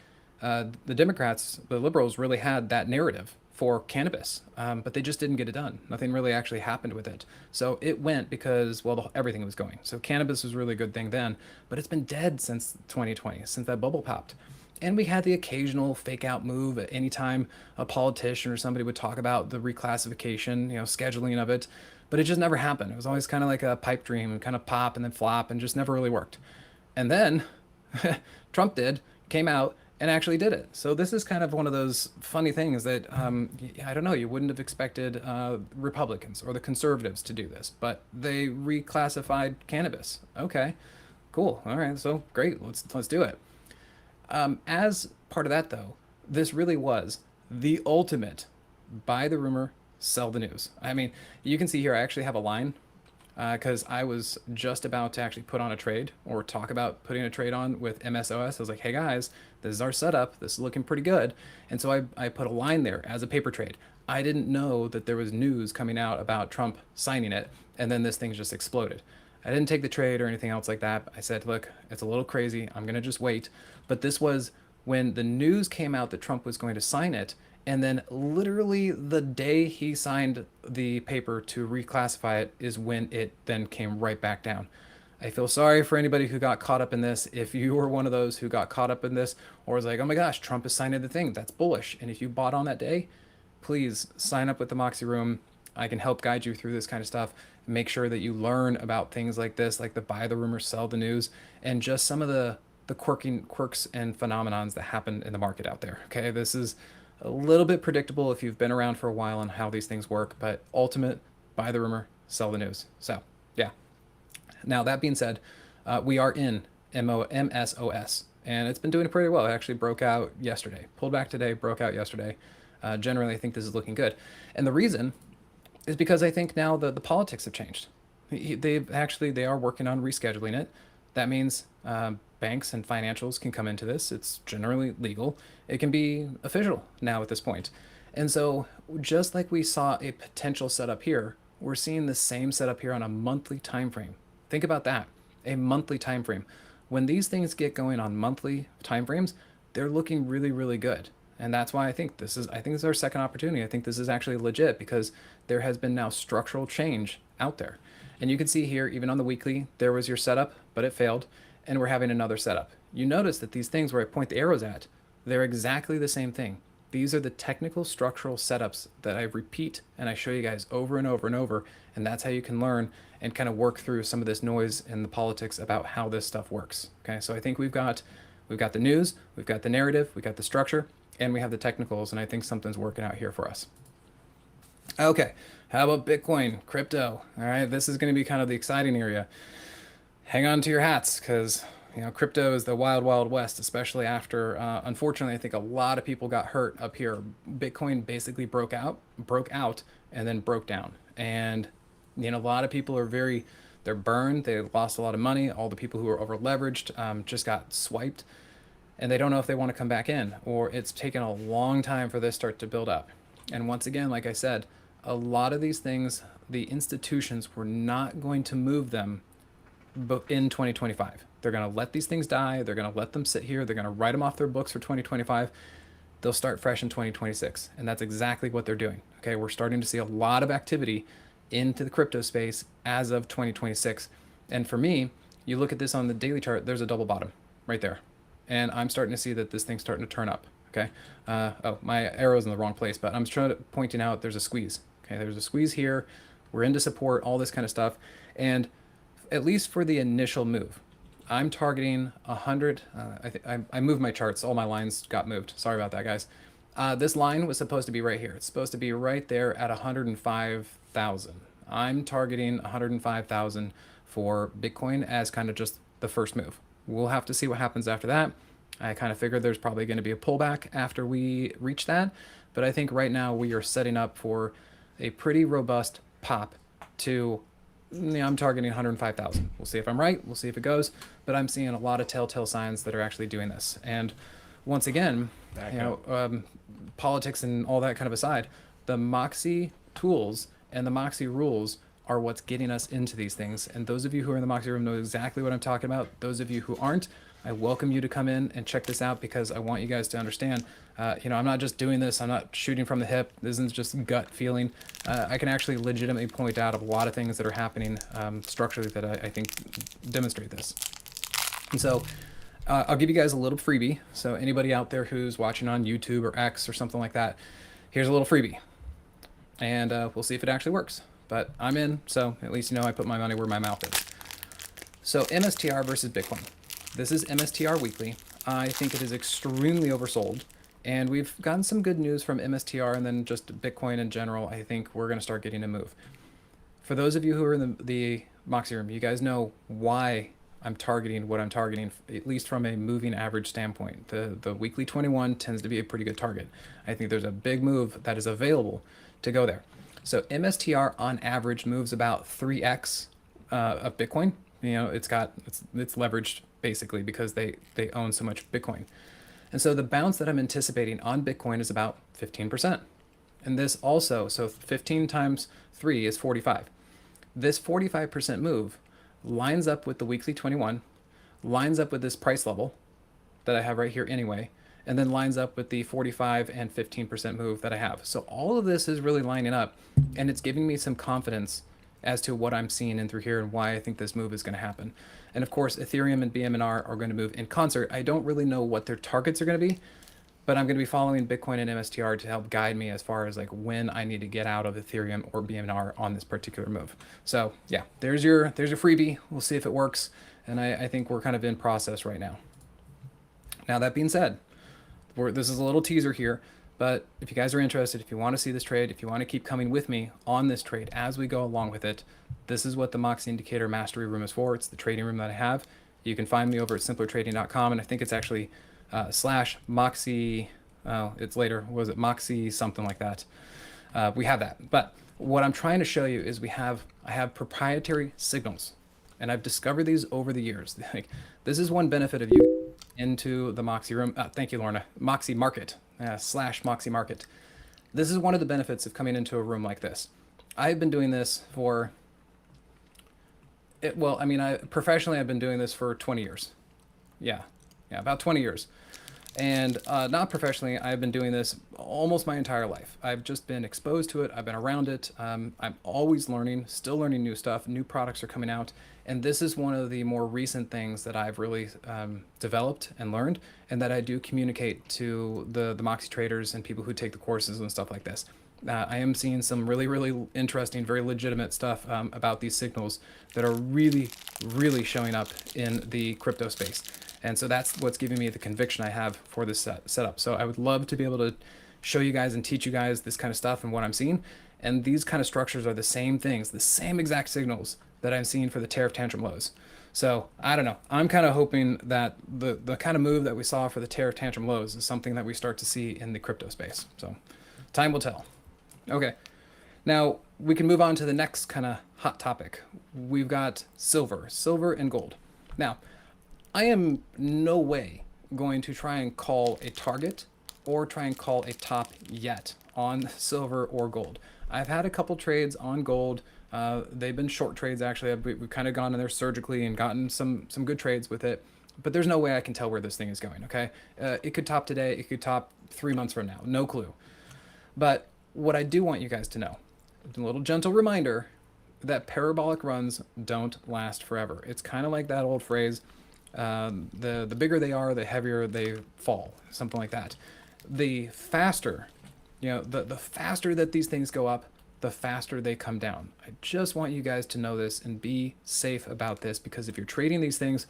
Democrats, the liberals, really had that narrative for cannabis, but they just didn't get it done. Nothing really actually happened with it. So it went because, well, everything was going. So cannabis was really a good thing then, but it's been dead since 2020, since that bubble popped. And we had the occasional fake out move at any time a politician or somebody would talk about the reclassification, scheduling of it, but it just never happened. It was always kind of like a pipe dream and kind of pop and then flop and just never really worked. And then Trump came out and actually did it. So this is kind of one of those funny things that, I don't know, you wouldn't have expected Republicans or the conservatives to do this, but they reclassified cannabis. Okay, cool. All right, so great. Let's do it. As part of that, though, this really was the ultimate buy the rumor, sell the news. I mean, you can see here I actually have a line because I was just about to actually put on a trade or talk about putting a trade on with MSOS. I was like, hey guys, this is our setup. This is looking pretty good. And so I put a line there as a paper trade. I didn't know that there was news coming out about Trump signing it, and then this thing just exploded. I didn't take the trade or anything else like that. I said, look, it's a little crazy. I'm going to just wait. But this was when the news came out that Trump was going to sign it. And then literally the day he signed the paper to reclassify it is when it then came right back down. I feel sorry for anybody who got caught up in this. If you were one of those who got caught up in this or was like, oh my gosh, Trump is signing the thing, that's bullish. And if you bought on that day, please sign up with the Moxie Room. I can help guide you through this kind of stuff. Make sure that you learn about things like this, like the buy the rumor, sell the news, and just some of the quirks and phenomenons that happen in the market out there. Okay, this is a little bit predictable if you've been around for a while on how these things work, but ultimate buy the rumor, sell the news. So yeah. Now that being said, we are in MSOS, and it's been doing pretty well. It actually broke out yesterday, pulled back today, broke out yesterday. Generally, I think this is looking good, and the reason is because I think now the politics have changed. They are working on rescheduling it. That means banks and financials can come into this. It's generally legal. It can be official now at this point. And so just like we saw a potential setup here, we're seeing the same setup here on a monthly time frame. Think about that, a monthly time frame. When these things get going on monthly time frames, they're looking really, really good. And that's why I think this is our second opportunity. I think this is actually legit because there has been now structural change out there. And you can see here, even on the weekly, there was your setup, but it failed. And we're having another setup. You notice that these things where I point the arrows at, they're exactly the same thing. These are the technical structural setups that I repeat and I show you guys over and over and over. And that's how you can learn and kind of work through some of this noise in the politics about how this stuff works. Okay, so I think we've got the news, we've got the narrative, we've got the structure, and we have the technicals, and I think something's working out here for us. Okay, how about Bitcoin, crypto? All right, this is going to be kind of the exciting area. Hang on to your hats, because crypto is the wild, wild west, especially after, unfortunately, I think a lot of people got hurt up here. Bitcoin basically broke out, and then broke down. And, a lot of people they're burned. They lost a lot of money. All the people who were over leveraged just got swiped. And they don't know if they want to come back in, or it's taken a long time for this start to build up. And once again, like I said, a lot of these things, the institutions were not going to move them in 2025. They're going to let these things die. They're going to let them sit here. They're going to write them off their books for 2025. They'll start fresh in 2026. And that's exactly what they're doing. Okay, we're starting to see a lot of activity into the crypto space as of 2026. And for me, you look at this on the daily chart, there's a double bottom right there. And I'm starting to see that this thing's starting to turn up. Okay. Oh, my arrow's in the wrong place, but I'm pointing out there's a squeeze. Okay. There's a squeeze here. We're into support, all this kind of stuff. And at least for the initial move, I'm targeting 100. I moved my charts. All my lines got moved. Sorry about that, guys. This line was supposed to be right here. It's supposed to be right there at 105,000. I'm targeting 105,000 for Bitcoin as kind of just the first move. We'll have to see what happens after that. I kind of figured there's probably going to be a pullback after we reach that. But I think right now we are setting up for a pretty robust pop to, I'm targeting 105,000. We'll see if I'm right. We'll see if it goes. But I'm seeing a lot of telltale signs that are actually doing this. And once again, politics and all that kind of aside, the Moxie tools and the Moxie rules are what's getting us into these things. And those of you who are in the Moxie room know exactly what I'm talking about. Those of you who aren't, I welcome you to come in and check this out because I want you guys to understand, I'm not just doing this. I'm not shooting from the hip. This isn't just gut feeling. I can actually legitimately point out a lot of things that are happening structurally that I think demonstrate this. And so I'll give you guys a little freebie. So anybody out there who's watching on YouTube or X or something like that, here's a little freebie. And we'll see if it actually works. But I'm in, so at least I put my money where my mouth is. So MSTR versus Bitcoin. This is MSTR weekly. I think it is extremely oversold. And we've gotten some good news from MSTR and then just Bitcoin in general. I think we're going to start getting a move. For those of you who are in the Moxie room, you guys know why I'm targeting what I'm targeting, at least from a moving average standpoint. The weekly 21 tends to be a pretty good target. I think there's a big move that is available to go there. So MSTR on average moves about 3x of Bitcoin. It's leveraged basically because they own so much Bitcoin. And so the bounce that I'm anticipating on Bitcoin is about 15%. And this also, so 15 times 3 is 45. This 45% move lines up with the weekly 21, lines up with this price level that I have right here anyway, and then lines up with the 45 and 15% move that I have. So all of this is really lining up, and it's giving me some confidence as to what I'm seeing in through here and why I think this move is going to happen. And of course, Ethereum and BMNR are going to move in concert. I don't really know what their targets are going to be, but I'm going to be following Bitcoin and MSTR to help guide me as far as like when I need to get out of Ethereum or BMNR on this particular move. So yeah, there's your freebie. We'll see if it works. And I think we're kind of in process right now. Now that being said, this is a little teaser here, but if you guys are interested, if you want to see this trade, if you want to keep coming with me on this trade as we go along with it, this is what the Moxie Indicator Mastery Room is for. It's the trading room that I have. You can find me over at simplertrading.com, and I think it's actually slash Moxie, it's later, was it Moxie something like that. We have that. But what I'm trying to show you is I have proprietary signals, and I've discovered these over the years. Like, this is one benefit of you into the Moxie room. Thank you, Lorna. Moxie Market, slash Moxie Market. This is one of the benefits of coming into a room like this. I've been doing this for, professionally, I've been doing this for 20 years. Yeah, about 20 years. And not professionally, I've been doing this almost my entire life. I've just been exposed to it. I've been around it. I'm always learning, still learning new stuff. New products are coming out. And this is one of the more recent things that I've really developed and learned, and that I do communicate to the Moxie traders and people who take the courses and stuff like this. I am seeing some really, really interesting, very legitimate stuff about these signals that are really, really showing up in the crypto space. And so that's what's giving me the conviction I have for this setup. So I would love to be able to show you guys and teach you guys this kind of stuff and what I'm seeing. And these kind of structures are the same things, the same exact signals that I'm seeing for the tariff tantrum lows. So I don't know. I'm kind of hoping that the kind of move that we saw for the tariff tantrum lows is something that we start to see in the crypto space. So time will tell. Okay. Now we can move on to the next kind of hot topic. We've got silver and gold. Now, I am no way going to try and call a target or try and call a top yet on silver or gold. I've had a couple trades on gold. They've been short trades, actually. We've kind of gone in there surgically and gotten some good trades with it. But there's no way I can tell where this thing is going, okay? It could top today. It could top 3 months from now. No clue. But what I do want you guys to know, a little gentle reminder, that parabolic runs don't last forever. It's kind of like that old phrase, the bigger they are, the heavier they fall, something like that. The faster, the faster that these things go up, the faster they come down. I just want you guys to know this and be safe about this, because if you're trading these things,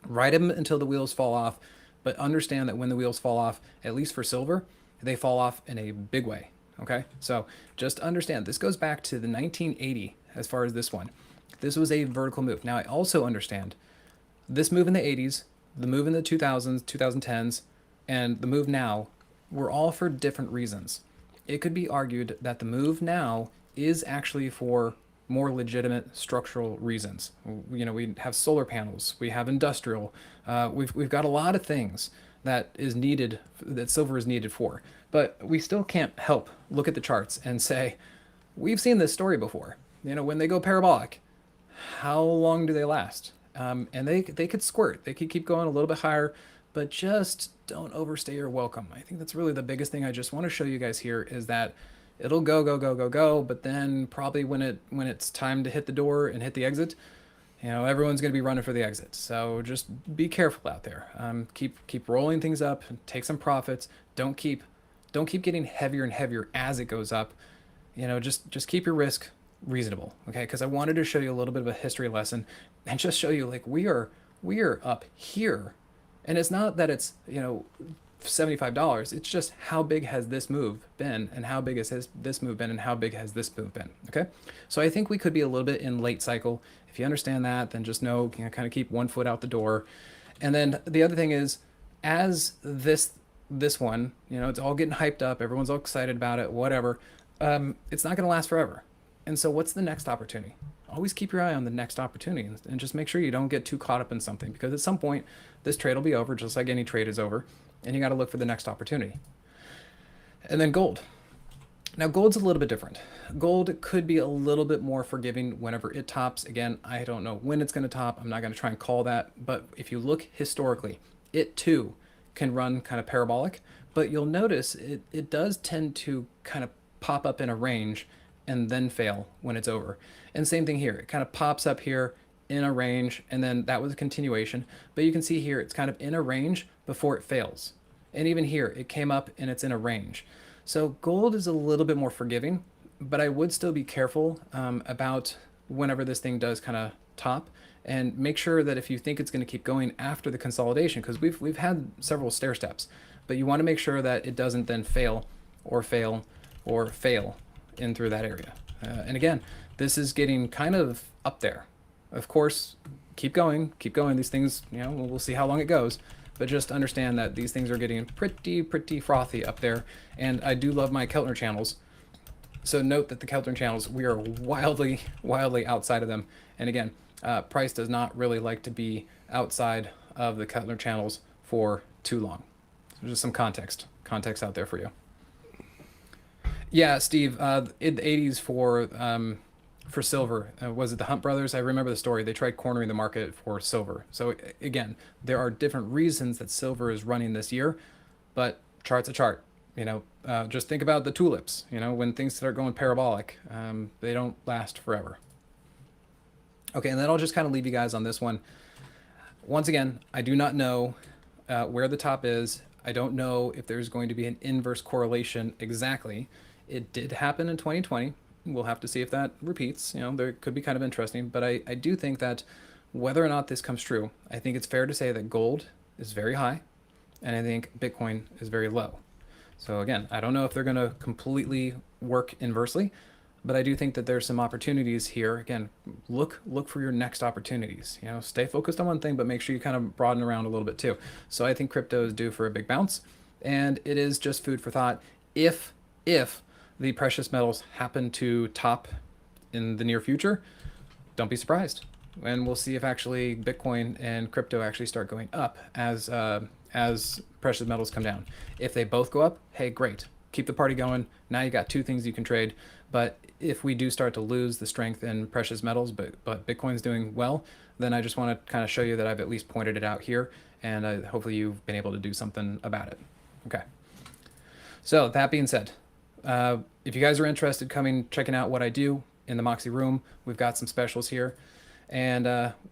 ride them until the wheels fall off, but understand that when the wheels fall off, at least for silver, they fall off in a big way. Okay, so just understand this goes back to the 1980 as far as this one. This was a vertical move. Now I also understand this move in the 80s, the move in the 2000s, 2010s, and the move now were all for different reasons. It could be argued that the move now is actually for more legitimate structural reasons. We have solar panels, we have industrial, we've got a lot of things that is needed, that silver is needed for. But we still can't help look at the charts and say, we've seen this story before. When they go parabolic, how long do they last? And they could squirt. They could keep going a little bit higher, but just don't overstay your welcome. I think that's really the biggest thing I just want to show you guys here, is that it'll go, but then probably when it's time to hit the door and hit the exit, everyone's going to be running for the exit. So just be careful out there. Keep rolling things up, take some profits. Don't keep getting heavier and heavier as it goes up. Just keep your risk reasonable, okay? Because I wanted to show you a little bit of a history lesson and just show you, like, we are up here, and it's not that it's $75. It's just how big has this move been, and how big has this move been, and how big has this move been. Okay, so I think we could be a little bit in late cycle. If you understand that, then just know, kind of keep one foot out the door. And then the other thing is, as this one, it's all getting hyped up, everyone's all excited about it, whatever. It's not going to last forever. And so what's the next opportunity? Always keep your eye on the next opportunity, and just make sure you don't get too caught up in something, because at some point this trade will be over, just like any trade is over, and you got to look for the next opportunity. And then gold. Now, gold's a little bit different. Gold could be a little bit more forgiving whenever it tops. Again, I don't know when it's going to top. I'm not going to try and call that. But if you look historically, it too can run kind of parabolic. But you'll notice it does tend to kind of pop up in a range and then fail when it's over. And same thing here. It kind of pops up here in a range, and then that was a continuation. But you can see here, it's kind of in a range before it fails. And even here, it came up and it's in a range. So gold is a little bit more forgiving, but I would still be careful about whenever this thing does kind of top, and make sure that if you think it's going to keep going after the consolidation, because we've had several stair steps, but you want to make sure that it doesn't then fail or fail or fail in through that area. And again, this is getting kind of up there. Of course, keep going. These things, we'll see how long it goes. But just understand that these things are getting pretty frothy up there. And I do love my Keltner channels. So note that the Keltner channels, we are wildly outside of them. And again, price does not really like to be outside of the Keltner channels for too long. So just some context out there for you. Yeah, Steve, in the 80s for silver, was it the Hunt brothers? I remember the story. They tried cornering the market for silver. So again, there are different reasons that silver is running this year, but chart's a chart. Just think about the tulips. When things start going parabolic, they don't last forever. Okay, and then I'll just kind of leave you guys on this one. Once again, I do not know where the top is. I don't know if there's going to be an inverse correlation exactly. It did happen in 2020. We'll have to see if that repeats. There could be kind of interesting, but I do think that whether or not this comes true, I think it's fair to say that gold is very high, and I think Bitcoin is very low. So again, I don't know if they're going to completely work inversely, but I do think that there's some opportunities here. Again, look for your next opportunities. Stay focused on one thing, but make sure you kind of broaden around a little bit too. So I think crypto is due for a big bounce, and it is just food for thought. If the precious metals happen to top in the near future, don't be surprised. And we'll see if actually Bitcoin and crypto actually start going up as precious metals come down. If they both go up, hey, great. Keep the party going. Now you got two things you can trade. But if we do start to lose the strength in precious metals, but Bitcoin's doing well, then I just want to kind of show you that I've at least pointed it out here, and hopefully you've been able to do something about it. Okay. So that being said, if you guys are interested checking out what I do in the Moxie room, we've got some specials here, and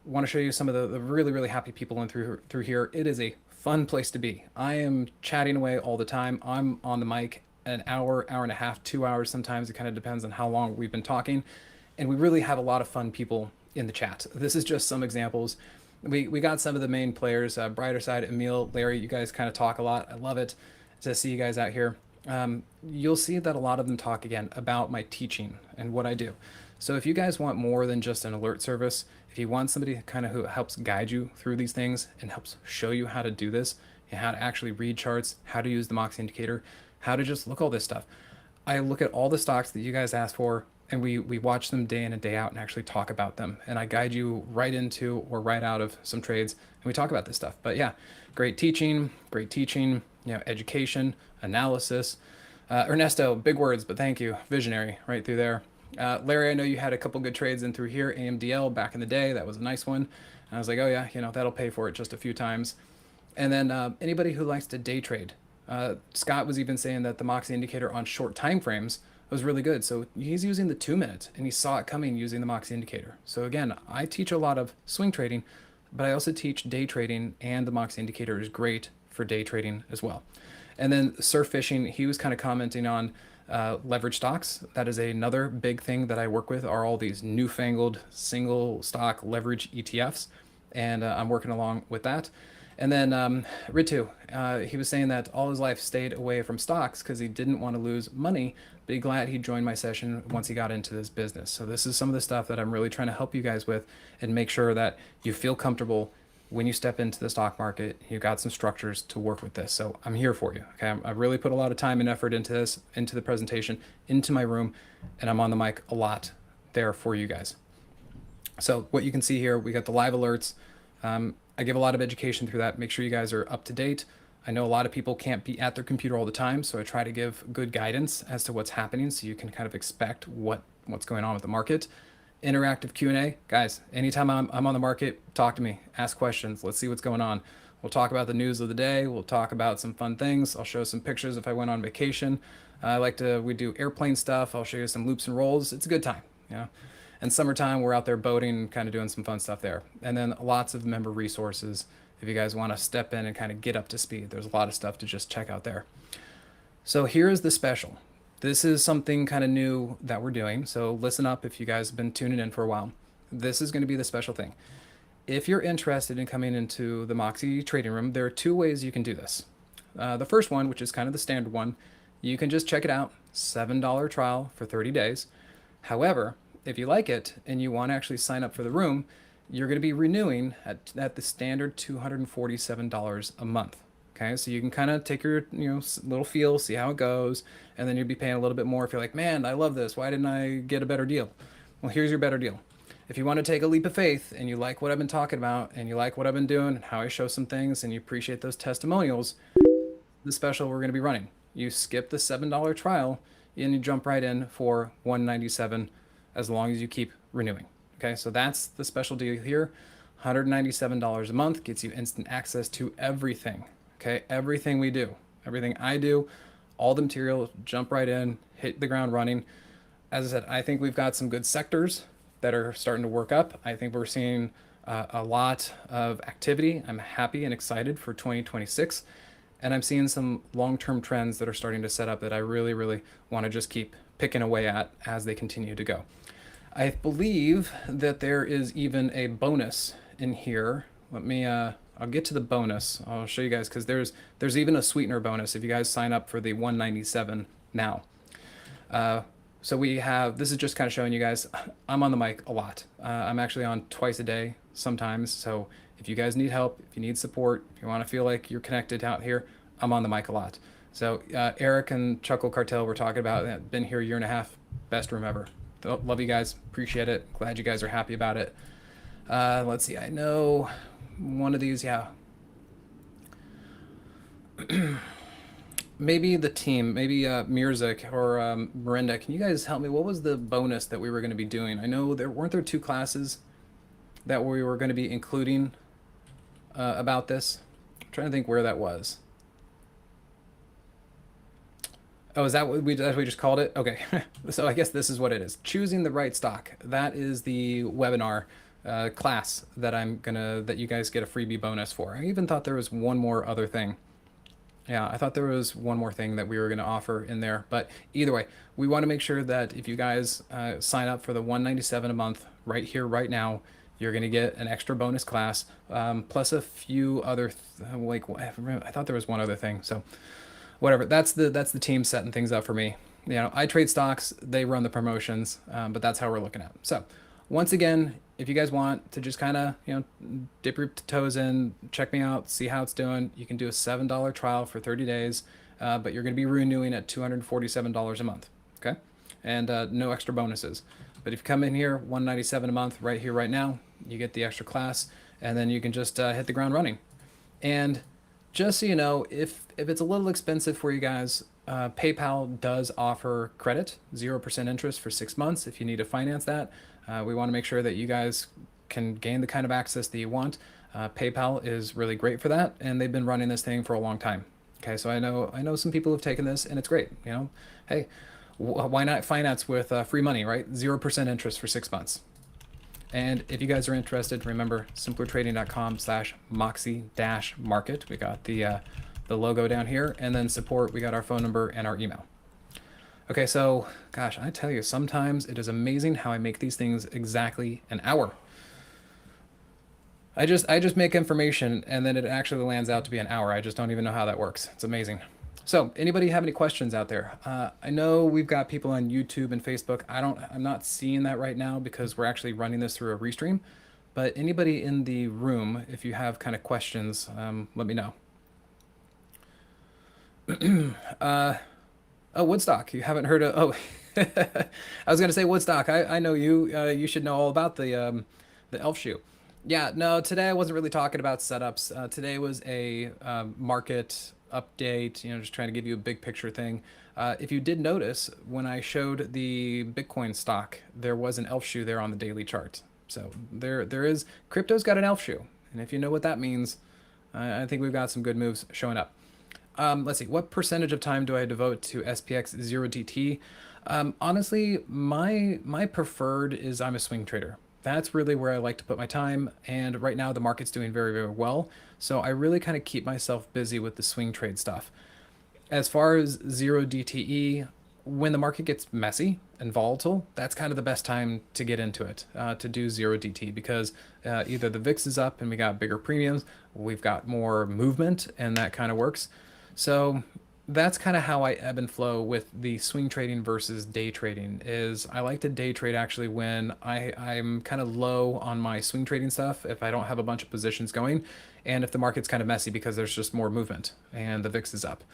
want to show you some of the really happy people in through here. It is a fun place to be. I am chatting away all the time. I'm on the mic an hour and a half, 2 hours sometimes. It kind of depends on how long we've been talking, and we really have a lot of fun people in the chat. This is just some examples. We got some of the main players, Brighter Side, Emil, Larry. You guys kind of talk a lot. I love it to see you guys out here. You'll see that a lot of them talk again about my teaching and what I do. So if you guys want more than just an alert service, if you want somebody kind of who helps guide you through these things and helps show you how to do this, and how to actually read charts, how to use the Moxie Indicator, how to just look all this stuff. I look at all the stocks that you guys ask for, and we watch them day in and day out and actually talk about them. And I guide you right into or right out of some trades, and we talk about this stuff. But yeah, great teaching, education, analysis. Ernesto, big words, but thank you. Visionary right through there. Larry, I know you had a couple good trades in through here. AMDL back in the day, that was a nice one. And I was like, oh yeah, that'll pay for it just a few times. And then anybody who likes to day trade. Scott was even saying that the Moxie Indicator on short time frames was really good. So he's using the 2 minute, and he saw it coming using the Moxie Indicator. So again, I teach a lot of swing trading, but I also teach day trading, and the Moxie Indicator is great for day trading as well. And then surf fishing, he was kind of commenting on leverage stocks. That is another big thing that I work with, are all these newfangled single stock leverage ETFs. And I'm working along with that. And then Ritu, he was saying that all his life stayed away from stocks because he didn't want to lose money, but he's glad he joined my session once he got into this business. So this is some of the stuff that I'm really trying to help you guys with, and make sure that you feel comfortable when you step into the stock market. You got some structures to work with this. So I'm here for you. Okay, I really put a lot of time and effort into this, into the presentation, into my room, and I'm on the mic a lot there for you guys. So what you can see here, we got the live alerts. I give a lot of education through that. Make sure you guys are up to date. I know a lot of people can't be at their computer all the time, so I try to give good guidance as to what's happening so you can kind of expect what's going on with the market. Interactive Q&A. Guys, anytime I'm on the market, talk to me, ask questions. Let's see what's going on. We'll talk about the news of the day. We'll talk about some fun things. I'll show some pictures if I went on vacation. We do airplane stuff. I'll show you some loops and rolls. It's a good time, you know. And summertime, we're out there boating, kind of doing some fun stuff there. And then lots of member resources if you guys want to step in and kind of get up to speed. There's a lot of stuff to just check out there. So here's the special. This is something kind of new that we're doing. So listen up if you guys have been tuning in for a while. This is going to be the special thing. If you're interested in coming into the Moxie trading room, there are two ways you can do this. The first one, which is kind of the standard one, you can just check it out, $7 trial for 30 days. However, if you like it and you want to actually sign up for the room, you're going to be renewing at the standard $247 a month. Okay, so you can kind of take your little feel, see how it goes, and then you'll be paying a little bit more if you're like, man, I love this. Why didn't I get a better deal? Well, here's your better deal. If you want to take a leap of faith and you like what I've been talking about and you like what I've been doing and how I show some things and you appreciate those testimonials, the special we're going to be running. You skip the $7 trial and you jump right in for $197 as long as you keep renewing. Okay, so that's the special deal here. $197 a month gets you instant access to everything. Okay, everything we do, everything I do, all the material, jump right in, hit the ground running. As I said, I think we've got some good sectors that are starting to work up. I think we're seeing a lot of activity. I'm happy and excited for 2026. And I'm seeing some long-term trends that are starting to set up that I really, really want to just keep picking away at as they continue to go. I believe that there is even a bonus in here. Let me, I'll get to the bonus. I'll show you guys because there's even a sweetener bonus if you guys sign up for the 197 now. So we have, this is just kind of showing you guys, I'm on the mic a lot. I'm actually on twice a day sometimes. So if you guys need help, if you need support, if you want to feel like you're connected out here, I'm on the mic a lot. So Eric and Chuckle Cartel were talking about, been here a year and a half, best room ever. Love you guys, appreciate it. Glad you guys are happy about it. Let's see, I know one of these, yeah. Maybe the team, maybe Mirzik or Miranda, can you guys help me? What was the bonus that we were going to be doing? I know weren't there two classes that we were going to be including about this? I'm trying to think where that was. Oh, is that what we just called it? Okay, so I guess this is what it is. Choosing the right stock. That is the webinar class that you guys get a freebie bonus for. I even thought there was one more other thing. Yeah, I thought there was one more thing that we were going to offer in there. But either way, we want to make sure that if you guys sign up for the $197 a month right here, right now, you're going to get an extra bonus class plus a few other I thought there was one other thing. So whatever, that's the team setting things up for me. You know, I trade stocks, they run the promotions, but that's how we're looking at it. So once again, if you guys want to just kind of, dip your toes in, check me out, see how it's doing, you can do a $7 trial for 30 days, but you're going to be renewing at $247 a month, okay? And no extra bonuses. But if you come in here, $197 a month, right here, right now, you get the extra class, and then you can just hit the ground running. And just so you know, if it's a little expensive for you guys, PayPal does offer credit, 0% interest for 6 months if you need to finance that. We want to make sure that you guys can gain the kind of access that you want. PayPal is really great for that, and they've been running this thing for a long time. Okay, so I know some people have taken this, and it's great. Hey, why not finance with free money, right? 0% interest for 6 months. And if you guys are interested, remember simplertrading.com/moxie-market. We got the logo down here, and then support. We got our phone number and our email. Okay, so gosh, I tell you, sometimes it is amazing how I make these things exactly an hour. I just make information, and then it actually lands out to be an hour. I just don't even know how that works. It's amazing. So anybody have any questions out there? I know we've got people on YouTube and Facebook. I'm not seeing that right now because we're actually running this through a restream. But anybody in the room, if you have kind of questions, let me know. Oh, Woodstock. You haven't heard of? Oh, I was gonna say Woodstock. I know you. You should know all about the elf shoe. Yeah, no, today I wasn't really talking about setups. Today was a market update, just trying to give you a big picture thing. If you did notice, when I showed the Bitcoin stock, there was an elf shoe there on the daily chart. So there is, crypto's got an elf shoe. And if you know what that means, I think we've got some good moves showing up. Let's see, what percentage of time do I devote to SPX 0DT? Honestly, my preferred is I'm a swing trader. That's really where I like to put my time. And right now the market's doing very, very well. So I really kind of keep myself busy with the swing trade stuff. As far as 0DTE, when the market gets messy and volatile, that's kind of the best time to get into it, to do 0DT, because either the VIX is up and we got bigger premiums, we've got more movement, and that kind of works. So that's kind of how I ebb and flow with the swing trading versus day trading. Is I like to day trade actually when I'm kind of low on my swing trading stuff, if I don't have a bunch of positions going, and if the market's kind of messy because there's just more movement and the VIX is up.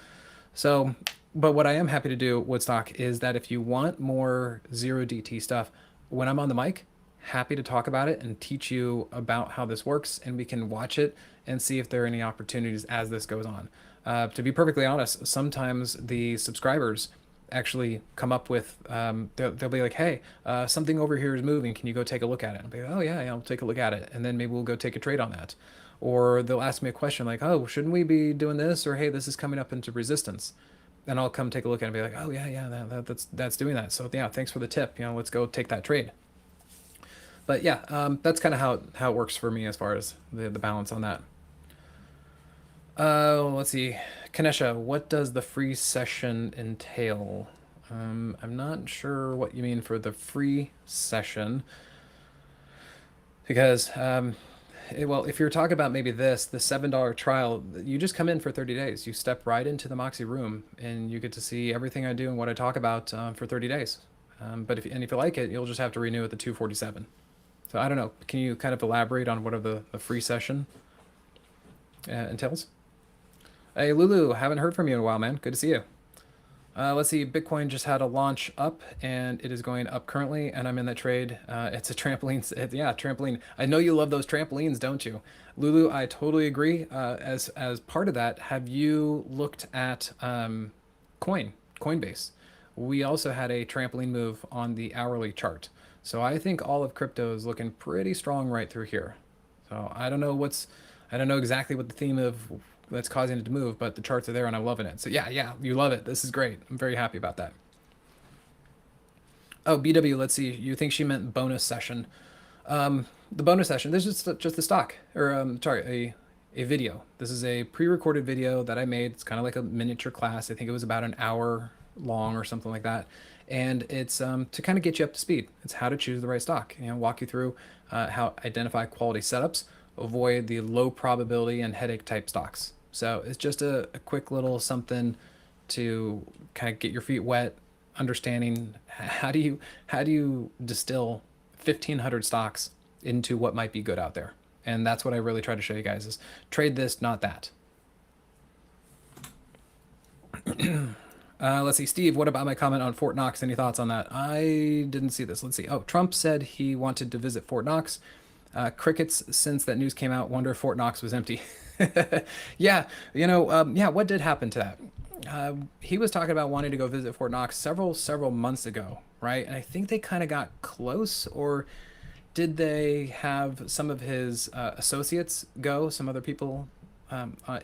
So, but what I am happy to do, Woodstock, is that if you want more 0DT stuff, when I'm on the mic, happy to talk about it and teach you about how this works, and we can watch it and see if there are any opportunities as this goes on. To be perfectly honest, sometimes the subscribers actually come up with, they'll be like, hey, something over here is moving. Can you go take a look at it? I'll be like, oh, yeah, I'll take a look at it. And then maybe we'll go take a trade on that. Or they'll ask me a question like, oh, shouldn't we be doing this? Or hey, this is coming up into resistance. And I'll come take a look at it and be like, oh, yeah, that's doing that. So yeah, thanks for the tip. Let's go take that trade. But yeah, that's kind of how it works for me as far as the balance on that. Let's see. Kanesha, what does the free session entail? I'm not sure what you mean for the free session, because well, if you're talking about maybe the $7 trial, you just come in for 30 days. You step right into the Moxie room and you get to see everything I do and what I talk about for 30 days. But if you like it, you'll just have to renew at the 247. So I don't know. Can you kind of elaborate on what the free session entails? Hey, Lulu, haven't heard from you in a while, man. Good to see you. Let's see, Bitcoin just had a launch up and it is going up currently, and I'm in that trade. It's a trampoline. Yeah, trampoline. I know you love those trampolines, don't you? Lulu, I totally agree. As part of that, have you looked at Coinbase? We also had a trampoline move on the hourly chart. So I think all of crypto is looking pretty strong right through here. So I don't know exactly what the theme of that's causing it to move, but the charts are there and I'm loving it. So yeah, you love it. This is great. I'm very happy about that. Oh, BW, let's see. You think she meant bonus session. The bonus session, this is just a stock, or sorry, a video. This is a pre-recorded video that I made. It's kind of like a miniature class. I think it was about an hour long or something like that. And it's to kind of get you up to speed. It's how to choose the right stock. Walk you through how identify quality setups, avoid the low probability and headache type stocks. So it's just a quick little something to kind of get your feet wet, understanding how do you distill 1,500 stocks into what might be good out there. And that's what I really try to show you guys is trade this, not that. Let's see, Steve, what about my comment on Fort Knox? Any thoughts on that? I didn't see this. Let's see. Oh, Trump said he wanted to visit Fort Knox. Crickets, since that news came out, wonder if Fort Knox was empty. Yeah, yeah, what did happen to that? He was talking about wanting to go visit Fort Knox several months ago, right? And I think they kind of got close, or did they have some of his associates go, some other people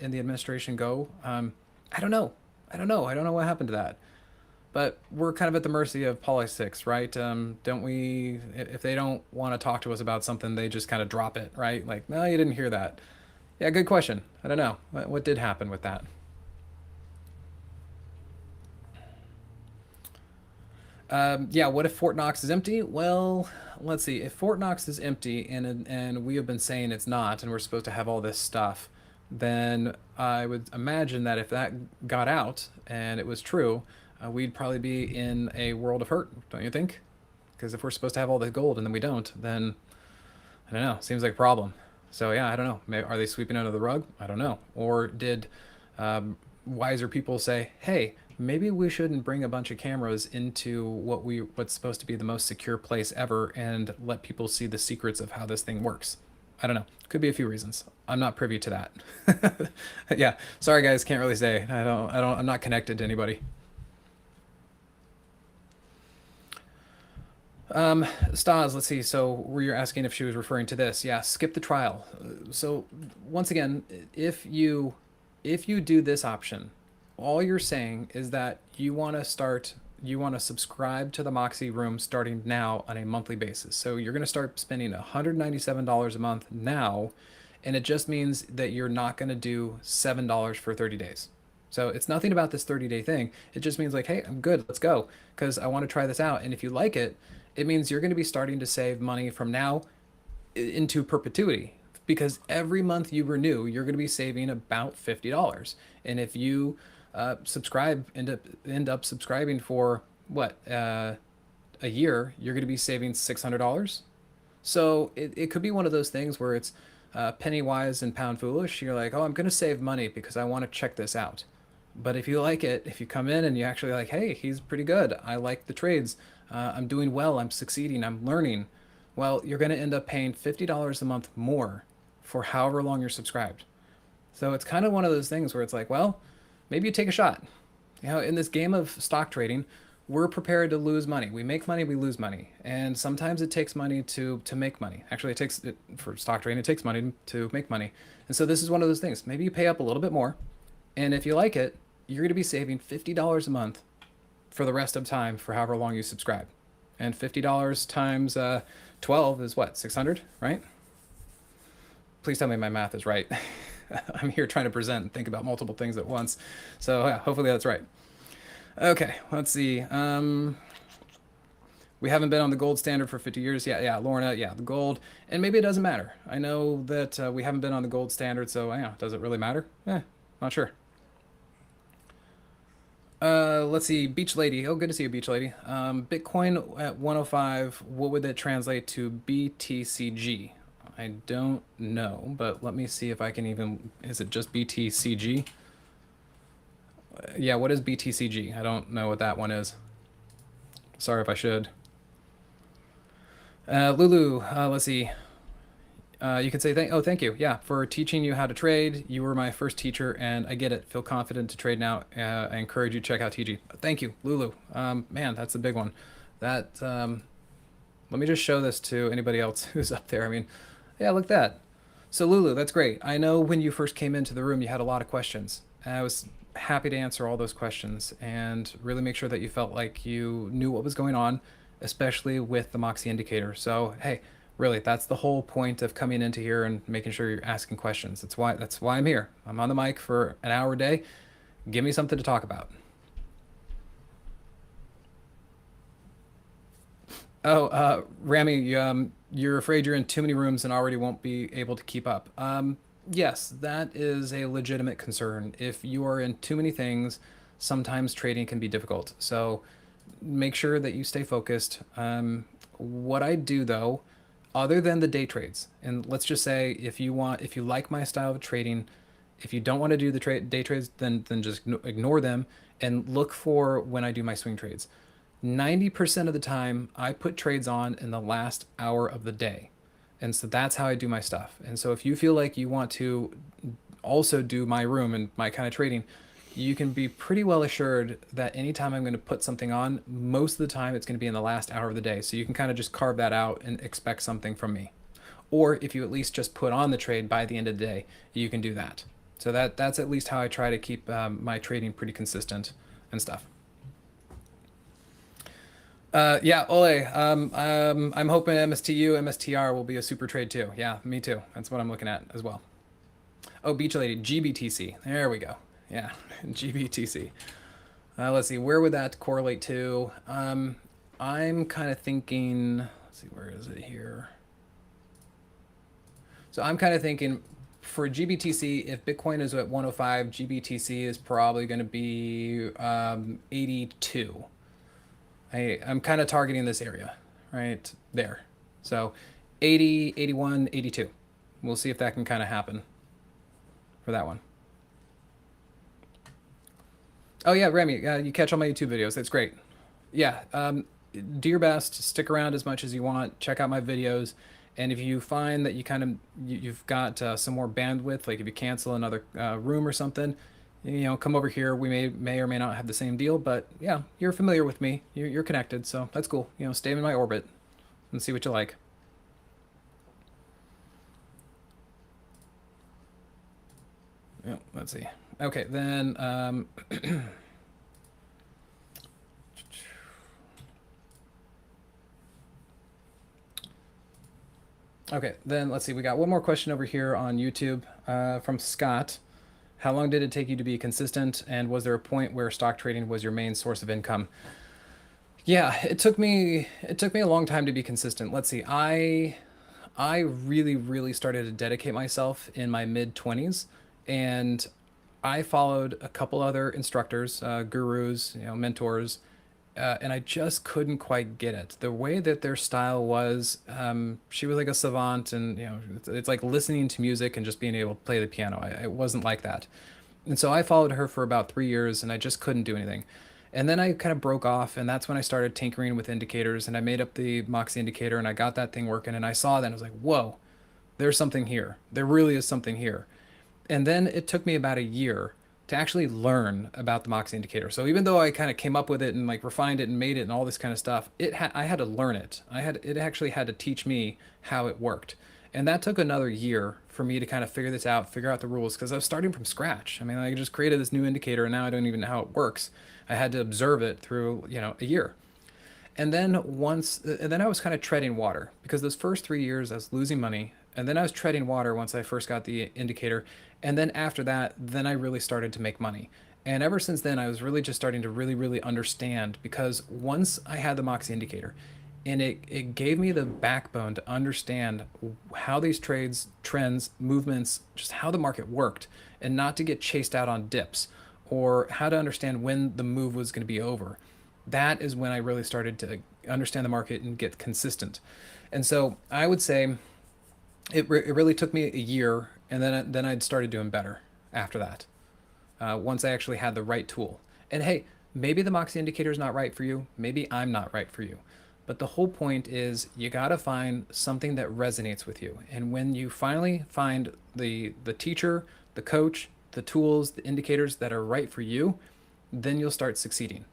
in the administration go? I don't know. I don't know what happened to that. But we're kind of at the mercy of politics, right? Don't we? If they don't want to talk to us about something, they just kind of drop it, right? Like, no, you didn't hear that. Yeah, good question. I don't know. What did happen with that? Yeah, what if Fort Knox is empty? Well, let's see. If Fort Knox is empty and we have been saying it's not, and we're supposed to have all this stuff, then I would imagine that if that got out and it was true, we'd probably be in a world of hurt, don't you think? Because if we're supposed to have all the gold and then we don't, then I don't know. Seems like a problem. So yeah, I don't know. Maybe, are they sweeping under the rug? I don't know. Or did wiser people say, "Hey, maybe we shouldn't bring a bunch of cameras into what's supposed to be the most secure place ever and let people see the secrets of how this thing works"? I don't know. Could be a few reasons. I'm not privy to that. Yeah. Sorry guys, can't really say. I'm not connected to anybody. Stas, let's see. So were you asking if she was referring to this? Yeah, skip the trial. So once again, if you do this option, all you're saying is that you want to subscribe to the Moxie room starting now on a monthly basis. So you're going to start spending $197 a month now, and it just means that you're not going to do $7 for 30 days. So it's nothing about this 30-day thing. It just means like, hey, I'm good. Let's go because I want to try this out. And if you like it, it means you're going to be starting to save money from now into perpetuity because every month you renew, you're going to be saving about $50. And if you subscribe, end up subscribing for what a year, you're going to be saving $600. So it could be one of those things where it's penny wise and pound foolish. You're like, oh, I'm going to save money because I want to check this out. But if you like it, if you come in and you actually like, hey, he's pretty good. I like the trades. I'm doing well. I'm succeeding. I'm learning. Well, you're going to end up paying $50 a month more for however long you're subscribed. So it's kind of one of those things where it's like, well, maybe you take a shot. You know, in this game of stock trading, we're prepared to lose money. We make money, we lose money. And sometimes it takes money to make money. Actually, for stock trading, it takes money to make money. And so this is one of those things. Maybe you pay up a little bit more. And if you like it, you're going to be saving $50 a month for the rest of time for however long you subscribe. And $50 times 12 is what, 600, right? Please tell me my math is right. I'm here trying to present and think about multiple things at once. So yeah, hopefully that's right. Okay, let's see. We haven't been on the gold standard for 50 years. Yeah, Lorna, yeah, the gold. And maybe it doesn't matter. I know that we haven't been on the gold standard, so yeah, does it really matter? Not sure. Let's see, Beach Lady. Oh, good to see you, Beach Lady. Bitcoin at 105, what would that translate to BTCG? I don't know, but let me see if I can even, is it just BTCG? Yeah, what is BTCG? I don't know what that one is. Sorry if I should. Lulu, let's see. You could say thank you. Yeah, for teaching you how to trade. You were my first teacher, and I get it. Feel confident to trade now. I encourage you to check out TG. Thank you, Lulu. Man, that's a big one. That let me just show this to anybody else who's up there. I mean, yeah, look at that. So Lulu, that's great. I know when you first came into the room, you had a lot of questions. And I was happy to answer all those questions and really make sure that you felt like you knew what was going on, especially with the Moxie Indicator. So hey, really, that's the whole point of coming into here and making sure you're asking questions. That's why I'm here. I'm on the mic for an hour a day. Give me something to talk about. Oh, Rami, you're afraid you're in too many rooms and already won't be able to keep up. Yes, that is a legitimate concern. If you are in too many things, sometimes trading can be difficult. So make sure that you stay focused. What I do though, other than the day trades, and let's just say if you like my style of trading, if you don't want to do the day trades, then just ignore them and look for when I do my swing trades. 90% of the time, I put trades on in the last hour of the day. And so that's how I do my stuff. And so if you feel like you want to also do my room and my kind of trading, you can be pretty well assured that anytime I'm going to put something on, most of the time it's going to be in the last hour of the day. So you can kind of just carve that out and expect something from me. Or if you at least just put on the trade by the end of the day, you can do that. So that's at least how I try to keep my trading pretty consistent and stuff. Yeah, Ole, I'm hoping MSTU, MSTR will be a super trade too. Yeah, me too. That's what I'm looking at as well. Oh, Beach Lady, GBTC. There we go. Yeah, GBTC. Let's see, where would that correlate to? I'm kind of thinking, let's see, where is it here? So I'm kind of thinking for GBTC, if Bitcoin is at 105, GBTC is probably going to be 82. I'm kind of targeting this area right there. So 80, 81, 82. We'll see if that can kind of happen for that one. Oh yeah, Remy, you catch all my YouTube videos. That's great. Yeah, do your best. Stick around as much as you want. Check out my videos. And if you find that you've got some more bandwidth, like if you cancel another room or something, come over here. We may or may not have the same deal, but yeah, you're familiar with me. You're connected, so that's cool. Stay in my orbit and see what you like. Yeah, let's see. Okay, then okay, then let's see. We got one more question over here on YouTube from Scott. How long did it take you to be consistent, and was there a point where stock trading was your main source of income? Yeah, it took me a long time to be consistent. Let's see. I really started to dedicate myself in my mid 20s, and I followed a couple other instructors, gurus, mentors, and I just couldn't quite get it. The way that their style was, she was like a savant, and it's like listening to music and just being able to play the piano. It wasn't like that, and so I followed her for about 3 years, and I just couldn't do anything. And then I kind of broke off, and that's when I started tinkering with indicators, and I made up the Moxie indicator, and I got that thing working, and I saw that, and I was like, whoa, there's something here. There really is something here. And then it took me about a year to actually learn about the Moxie indicator. So even though I kind of came up with it and like refined it and made it and all this kind of stuff, I had to learn it. It actually had to teach me how it worked. And that took another year for me to kind of figure this out, figure out the rules, because I was starting from scratch. I mean, I just created this new indicator and now I don't even know how it works. I had to observe it through, a year. And then I was kind of treading water because those first 3 years I was losing money. And then I was treading water once I first got the indicator. And then after that, then I really started to make money. And ever since then, I was really just starting to really understand, because once I had the Moxie indicator, and it gave me the backbone to understand how these trades, trends, movements, just how the market worked, and not to get chased out on dips, or how to understand when the move was going to be over. That is when I really started to understand the market and get consistent. And so I would say it really took me a year, and then I'd started doing better after that. Once I actually had the right tool. And hey, maybe the Moxie indicator is not right for you. Maybe I'm not right for you. But the whole point is you got to find something that resonates with you. And when you finally find the teacher, the coach, the tools, the indicators that are right for you, then you'll start succeeding.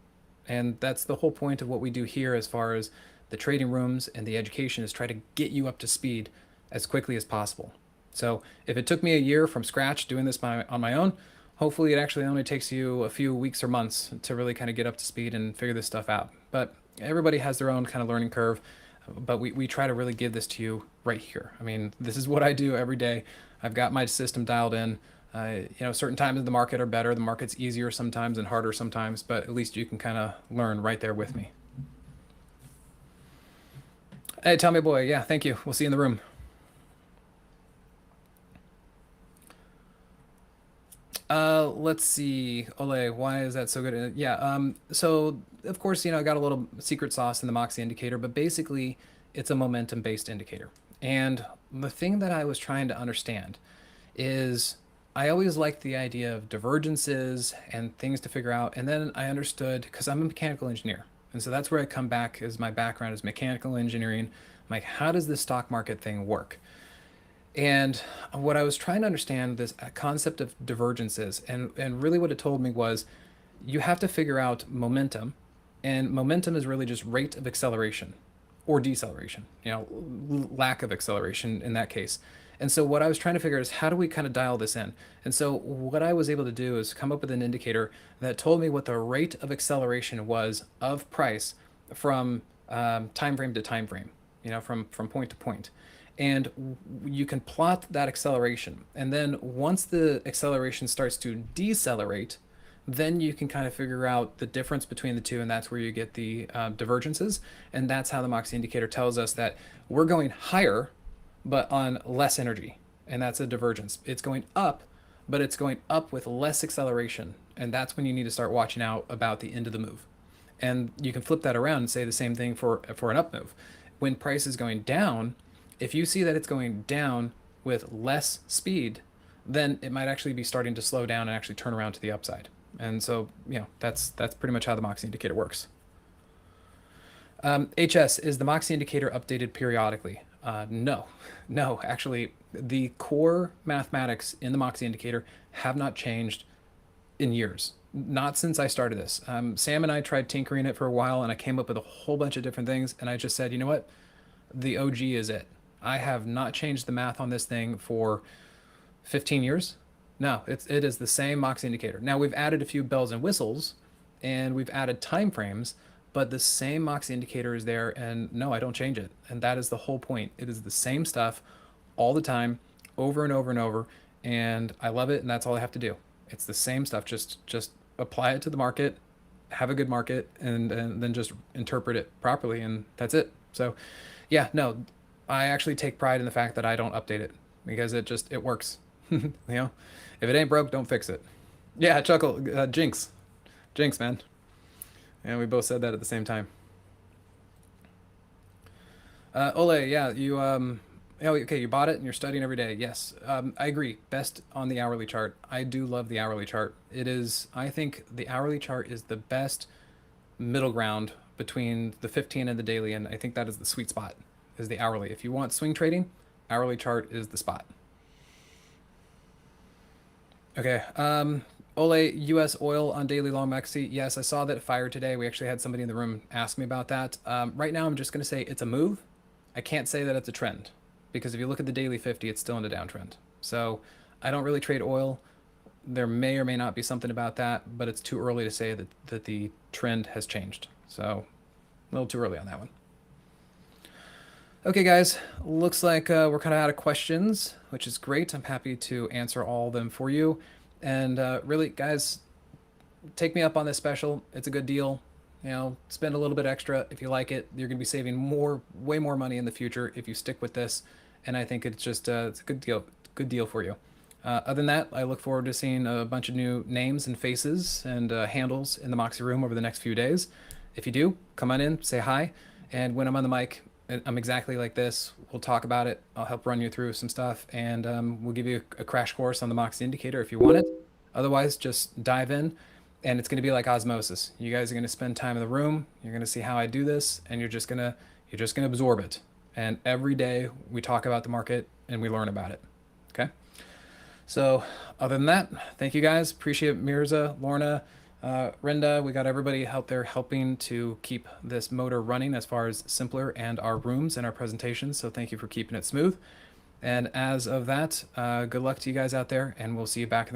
And that's the whole point of what we do here as far as the trading rooms and the education, is try to get you up to speed as quickly as possible. So if it took me a year from scratch doing this on my own, hopefully it actually only takes you a few weeks or months to really kind of get up to speed and figure this stuff out. But everybody has their own kind of learning curve, but we try to really give this to you right here. I mean, this is what I do every day. I've got my system dialed in. Certain times in the market are better. The market's easier sometimes and harder sometimes, but at least you can kind of learn right there with me. Hey, Tommy boy. Yeah, thank you. We'll see you in the room. Let's see. Ole, why is that so good? Yeah. So of course, I got a little secret sauce in the Moxie indicator, but basically it's a momentum based indicator. And the thing that I was trying to understand is I always liked the idea of divergences and things to figure out. And then I understood, because I'm a mechanical engineer. And so that's where I come back, as my background is mechanical engineering. I'm like, how does this stock market thing work? And what I was trying to understand, this concept of divergences, and really what it told me was you have to figure out momentum, and momentum is really just rate of acceleration or deceleration, lack of acceleration in that case. And so what I was trying to figure is, how do we kind of dial this in? And so what I was able to do is come up with an indicator that told me what the rate of acceleration was of price from time frame to time frame, from point to point. And you can plot that acceleration. And then once the acceleration starts to decelerate, then you can kind of figure out the difference between the two. And that's where you get the divergences. And that's how the Moxie indicator tells us that we're going higher, but on less energy. And that's a divergence. It's going up, but it's going up with less acceleration. And that's when you need to start watching out about the end of the move. And you can flip that around and say the same thing for an up move. When price is going down, if you see that it's going down with less speed, then it might actually be starting to slow down and actually turn around to the upside. And so, that's pretty much how the Moxie indicator works. HS, is the Moxie indicator updated periodically? No, actually, the core mathematics in the Moxie indicator have not changed in years. Not since I started this. Sam and I tried tinkering it for a while, and I came up with a whole bunch of different things. And I just said, you know what? The OG is it. I have not changed the math on this thing for 15 years. No, it is the same Moxie indicator. Now we've added a few bells and whistles, and we've added time frames, but the same Moxie indicator is there, and no, I don't change it. And that is the whole point. It is the same stuff all the time, over and over and over, and I love it, and that's all I have to do. It's the same stuff. Just apply it to the market, have a good market, and then just interpret it properly, and that's it. So, yeah, no, I actually take pride in the fact that I don't update it because it works. You know, if it ain't broke, don't fix it. Yeah, chuckle, jinx, man. And we both said that at the same time. Ole, yeah, oh, okay, you bought it and you're studying every day. Yes, I agree. Best on the hourly chart. I do love the hourly chart. It is, I think the hourly chart is the best middle ground between the 15 and the daily, and I think that is the sweet spot, is the hourly. If you want swing trading, hourly chart is the spot. Okay, Ole, U.S. oil on daily long Moxie. Yes, I saw that fire today. We actually had somebody in the room ask me about that. Right now, I'm just going to say it's a move. I can't say that it's a trend because if you look at the daily 50, it's still in a downtrend. So I don't really trade oil. There may or may not be something about that, but it's too early to say that the trend has changed. So a little too early on that one. Okay, guys, looks like we're kind of out of questions, which is great. I'm happy to answer all of them for you. And really, guys, take me up on this special. It's a good deal. You know, spend a little bit extra if you like it. You're going to be saving way more money in the future if you stick with this. And I think it's just it's a good deal for you. Other than that, I look forward to seeing a bunch of new names and faces and handles in the Moxie room over the next few days. If you do, come on in, say hi. And when I'm on the mic, I'm exactly like this. We'll talk about it. I'll help run you through some stuff, and we'll give you a crash course on the Moxie indicator if you want it. Otherwise, just dive in, and it's going to be like osmosis. You guys are going to spend time in the room. You're going to see how I do this, and you're just gonna absorb it. And every day we talk about the market and we learn about it. Okay. So other than that, thank you guys. Appreciate Mirza, Lorna, Renda. We got everybody out there helping to keep this motor running as far as Simpler and our rooms and our presentations. So thank you for keeping it smooth. And as of that, good luck to you guys out there, and we'll see you back in the room.